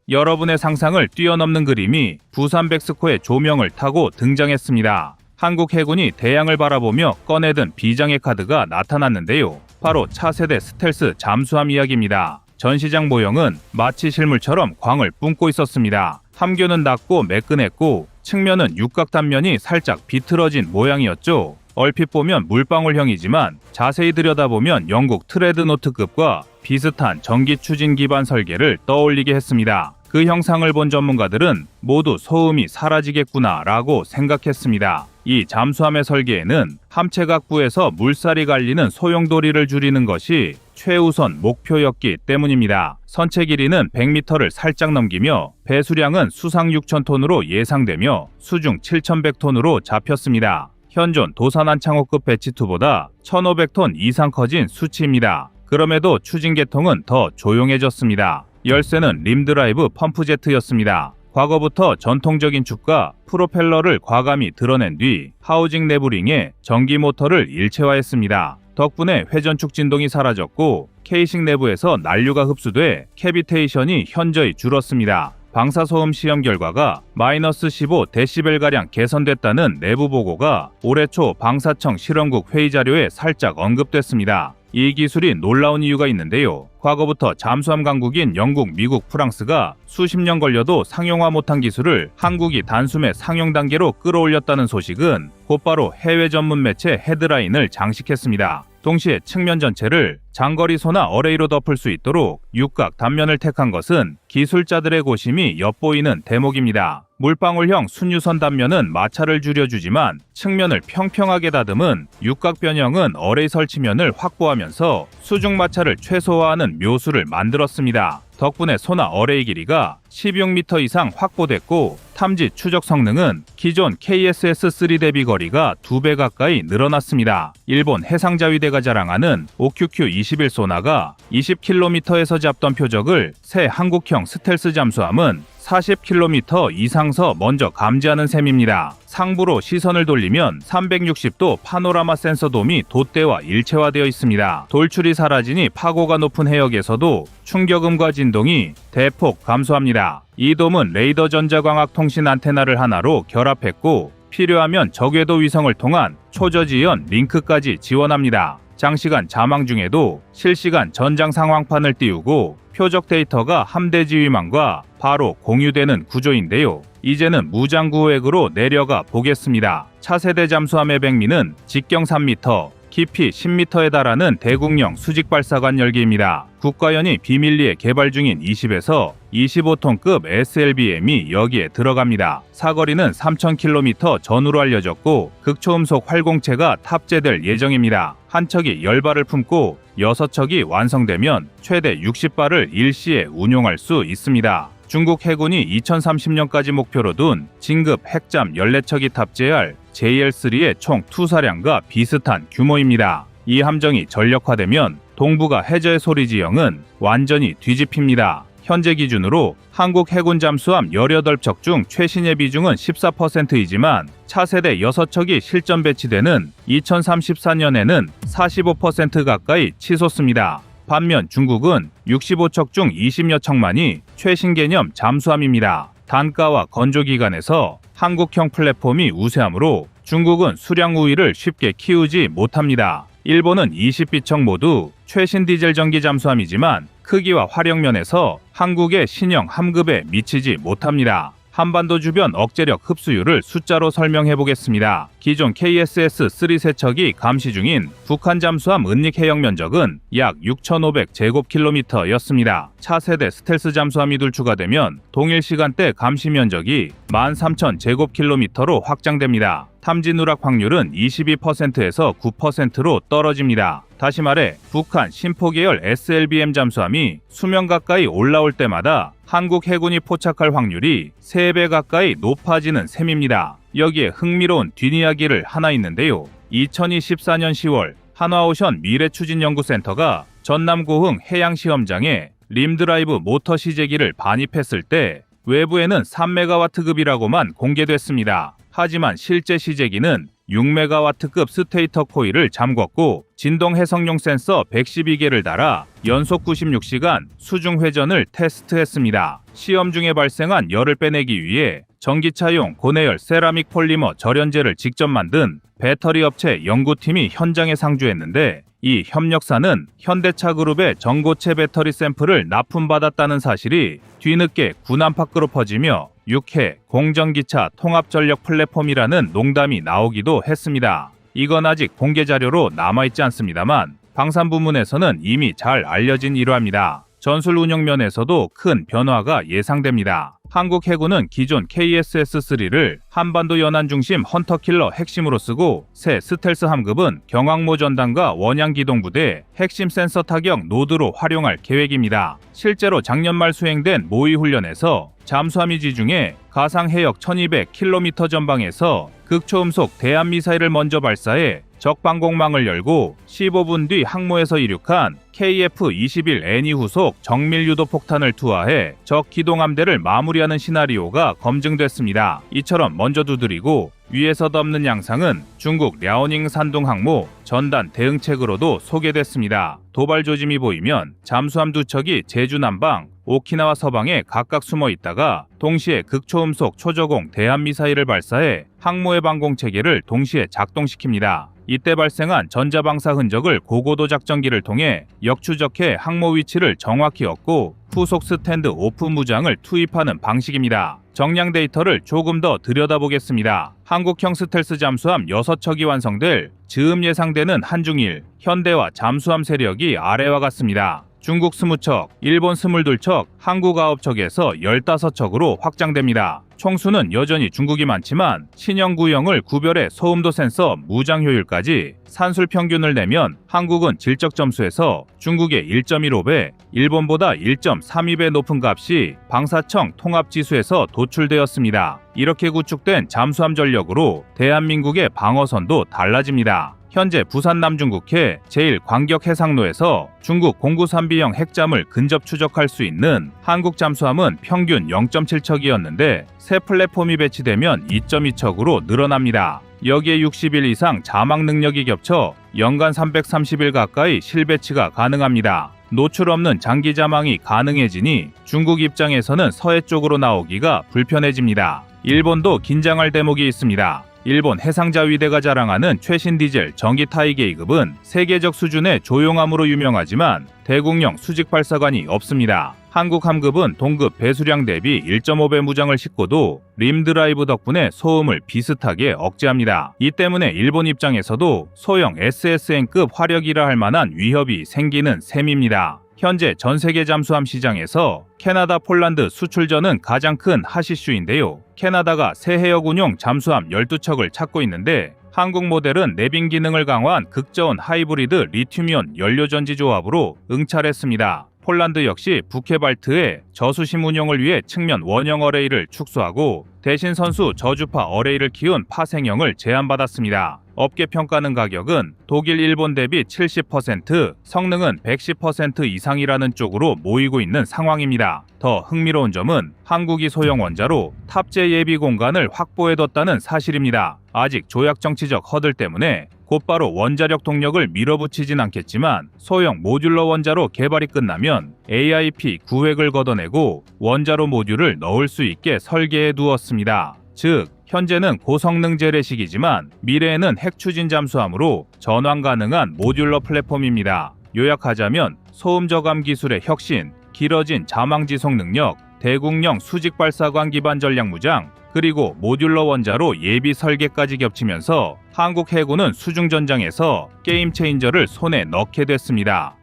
여러분의 상상을 뛰어넘는 그림이 부산 백스코의 조명을 타고 등장했습니다. 한국 해군이 대양을 바라보며 꺼내든 비장의 카드가 나타났는데요. 바로 차세대 스텔스 잠수함 이야기입니다. 전시장 모형은 마치 실물처럼 광을 뿜고 있었습니다. 함교는 낮고 매끈했고 측면은 육각 단면이 살짝 비틀어진 모양이었죠. 얼핏 보면 물방울형이지만 자세히 들여다보면 영국 트레드노트급과 비슷한 전기 추진 기반 설계를 떠올리게 했습니다. 그 형상을 본 전문가들은 모두 소음이 사라지겠구나 라고 생각했습니다. 이 잠수함의 설계에는 함체 각부에서 물살이 갈리는 소용돌이를 줄이는 것이 최우선 목표였기 때문입니다. 선체 길이는 100m를 살짝 넘기며 배수량은 수상 6,000톤으로 예상되며 수중 7,100톤으로 잡혔습니다. 현존 도산한창호급 배치2보다 1,500톤 이상 커진 수치입니다. 그럼에도 추진 계통은 더 조용해졌습니다. 열쇠는 림드라이브 펌프제트였습니다. 과거부터 전통적인 축과 프로펠러를 과감히 드러낸 뒤 하우징 내부 링에 전기 모터를 일체화했습니다. 덕분에 회전축 진동이 사라졌고 케이싱 내부에서 난류가 흡수돼 캐비테이션이 현저히 줄었습니다. 방사소음 시험 결과가 마이너스 15dB가량 개선됐다는 내부 보고가 올해 초 방사청 실험국 회의 자료에 살짝 언급됐습니다. 이 기술이 놀라운 이유가 있는데요. 과거부터 잠수함 강국인 영국, 미국, 프랑스가 수십 년 걸려도 상용화 못한 기술을 한국이 단숨에 상용 단계로 끌어올렸다는 소식은 곧바로 해외 전문 매체 헤드라인을 장식했습니다. 동시에 측면 전체를 장거리소나 어레이로 덮을 수 있도록 육각 단면을 택한 것은 기술자들의 고심이 엿보이는 대목입니다. 물방울형 순유선 단면은 마찰을 줄여주지만 측면을 평평하게 다듬은 육각 변형은 어레이 설치면을 확보하면서 수중 마찰을 최소화하는 묘수를 만들었습니다. 덕분에 소나 어레이 길이가 16m 이상 확보됐고 탐지 추적 성능은 기존 KSS-3 대비 거리가 2배 가까이 늘어났습니다. 일본 해상자위대가 자랑하는 OQQ-21 소나가 20km에서 잡던 표적을 새 한국형 스텔스 잠수함은 40km 이상서 먼저 감지하는 셈입니다. 상부로 시선을 돌리면 360도 파노라마 센서돔이 돛대와 일체화되어 있습니다. 돌출이 사라지니 파고가 높은 해역에서도 충격음과 진동이 대폭 감소합니다. 이 돔은 레이더 전자광학 통신 안테나를 하나로 결합했고 필요하면 저궤도 위성을 통한 초저지연 링크까지 지원합니다. 장시간 자망 중에도 실시간 전장 상황판을 띄우고 표적 데이터가 함대 지휘망과 바로 공유되는 구조인데요. 이제는 무장 구호액으로 내려가 보겠습니다. 차세대 잠수함의 백미는 직경 3m, 깊이 10m에 달하는 대국령 수직 발사관 열기입니다. 국가연이 비밀리에 개발 중인 20에서 25톤급 SLBM이 여기에 들어갑니다. 사거리는 3,000km 전후로 알려졌고 극초음속 활공체가 탑재될 예정입니다. 한 척이 10발을 품고 6척이 완성되면 최대 60발을 일시에 운용할 수 있습니다. 중국 해군이 2030년까지 목표로 둔 진급 핵잠 14척이 탑재할 JL3의 총 투사량과 비슷한 규모입니다. 이 함정이 전력화되면 동북아 해저의 소리 지형은 완전히 뒤집힙니다. 현재 기준으로 한국 해군 잠수함 18척 중 최신의 비중은 14%이지만 차세대 6척이 실전 배치되는 2034년에는 45% 가까이 치솟습니다. 반면 중국은 65척 중 20여 척만이 최신 개념 잠수함입니다. 단가와 건조 기간에서 한국형 플랫폼이 우세하므로 중국은 수량 우위를 쉽게 키우지 못합니다. 일본은 20비척 모두 최신 디젤 전기 잠수함이지만 크기와 활용면에서 한국의 신형 함급에 미치지 못합니다. 한반도 주변 억제력 흡수율을 숫자로 설명해 보겠습니다. 기존 KSS-3 세척이 감시 중인 북한 잠수함 은닉 해역 면적은 약 6,500제곱킬로미터였습니다. 차세대 스텔스 잠수함이 둘 추가되면 동일 시간대 감시 면적이 13,000제곱킬로미터로 확장됩니다. 탐지 누락 확률은 22%에서 9%로 떨어집니다. 다시 말해 북한 신포 계열 SLBM 잠수함이 수명 가까이 올라올 때마다 한국 해군이 포착할 확률이 3배 가까이 높아지는 셈입니다. 여기에 흥미로운 뒷이야기를 하나 있는데요. 2024년 10월 한화오션 미래추진연구센터가 전남 고흥 해양시험장에 림드라이브 모터 시제기를 반입했을 때 외부에는 3메가와트급이라고만 공개됐습니다. 하지만 실제 시제기는 6메가와트급 스테이터 코일을 잠궜고 진동 해석용 센서 112개를 달아 연속 96시간 수중 회전을 테스트했습니다. 시험 중에 발생한 열을 빼내기 위해 전기차용 고내열 세라믹 폴리머 절연제를 직접 만든 배터리 업체 연구팀이 현장에 상주했는데 이 협력사는 현대차 그룹의 전고체 배터리 샘플을 납품받았다는 사실이 뒤늦게 군 안팎으로 퍼지며 6회 공전기차 통합전력 플랫폼이라는 농담이 나오기도 했습니다. 이건 아직 공개 자료로 남아있지 않습니다만 방산부문에서는 이미 잘 알려진 일화입니다. 전술 운영 면에서도 큰 변화가 예상됩니다. 한국 해군은 기존 KSS-3를 한반도 연안 중심 헌터킬러 핵심으로 쓰고 새 스텔스 함급은 경항모 전단과 원양 기동부대 핵심 센서 타격 노드로 활용할 계획입니다. 실제로 작년 말 수행된 모의 훈련에서 잠수함이 지중해 가상 해역 1200km 전방에서 극초음속 대한미사일을 먼저 발사해 적 방공망을 열고 15분 뒤 항모에서 이륙한 KF-21N이 후속 정밀 유도 폭탄을 투하해 적 기동함대를 마무리하는 시나리오가 검증됐습니다. 이처럼 먼저 두드리고 위에서 덮는 양상은 중국 랴오닝 산둥 항모 전단 대응책으로도 소개됐습니다. 도발 조짐이 보이면 잠수함 두 척이 제주 남방, 오키나와 서방에 각각 숨어 있다가 동시에 극초음속 초저공 대한미사일을 발사해 항모의 방공체계를 동시에 작동시킵니다. 이때 발생한 전자방사 흔적을 고고도 작전기를 통해 역추적해 항모 위치를 정확히 얻고 후속 스탠드 오프 무장을 투입하는 방식입니다. 정량 데이터를 조금 더 들여다보겠습니다. 한국형 스텔스 잠수함 6척이 완성될 즈음 예상되는 한중일, 현대와 잠수함 세력이 아래와 같습니다. 중국 20척, 일본 22척, 한국 9척에서 15척으로 확장됩니다. 총수는 여전히 중국이 많지만 신형 구형을 구별해 소음도 센서 무장 효율까지 산술 평균을 내면 한국은 질적 점수에서 중국의 1.15배, 일본보다 1.32배 높은 값이 방사청 통합지수에서 도출되었습니다. 이렇게 구축된 잠수함 전력으로 대한민국의 방어선도 달라집니다. 현재 부산 남중국해 제1광격해상로에서 중국 093B형 핵잠을 근접 추적할 수 있는 한국 잠수함은 평균 0.7척이었는데 새 플랫폼이 배치되면 2.2척으로 늘어납니다. 여기에 60일 이상 자막 능력이 겹쳐 연간 330일 가까이 실배치가 가능합니다. 노출 없는 장기 자망이 가능해지니 중국 입장에서는 서해 쪽으로 나오기가 불편해집니다. 일본도 긴장할 대목이 있습니다. 일본 해상자위대가 자랑하는 최신 디젤 전기 타이게이급은 세계적 수준의 조용함으로 유명하지만 대국령 수직 발사관이 없습니다. 한국 함급은 동급 배수량 대비 1.5배 무장을 싣고도 림 드라이브 덕분에 소음을 비슷하게 억제합니다. 이 때문에 일본 입장에서도 소형 SSN급 화력이라 할 만한 위협이 생기는 셈입니다. 현재 전 세계 잠수함 시장에서 캐나다, 폴란드 수출전은 가장 큰 핫이슈인데요. 캐나다가 새 해역운용 잠수함 12척을 찾고 있는데 한국 모델은 내빙 기능을 강화한 극저온 하이브리드 리튬이온 연료전지 조합으로 응찰했습니다. 폴란드 역시 부케발트의 저수심 운용을 위해 측면 원형 어레이를 축소하고 대신 선수 저주파 어레이를 키운 파생형을 제안받았습니다. 업계 평가는 가격은 독일, 일본 대비 70%, 성능은 110% 이상이라는 쪽으로 모이고 있는 상황입니다. 더 흥미로운 점은 한국이 소형 원자로 탑재 예비 공간을 확보해뒀다는 사실입니다. 아직 조약 정치적 허들 때문에 곧바로 원자력 동력을 밀어붙이진 않겠지만 소형 모듈러 원자로 개발이 끝나면 AIP 구획을 걷어내고 원자로 모듈을 넣을 수 있게 설계해 두었습니다. 즉, 현재는 고성능 재래식이지만 미래에는 핵추진 잠수함으로 전환 가능한 모듈러 플랫폼입니다. 요약하자면 소음 저감 기술의 혁신, 길어진 자망 지속 능력, 대국령 수직 발사관 기반 전략 무장, 그리고 모듈러 원자로 예비 설계까지 겹치면서 한국 해군은 수중 전장에서 게임 체인저를 손에 넣게 됐습니다.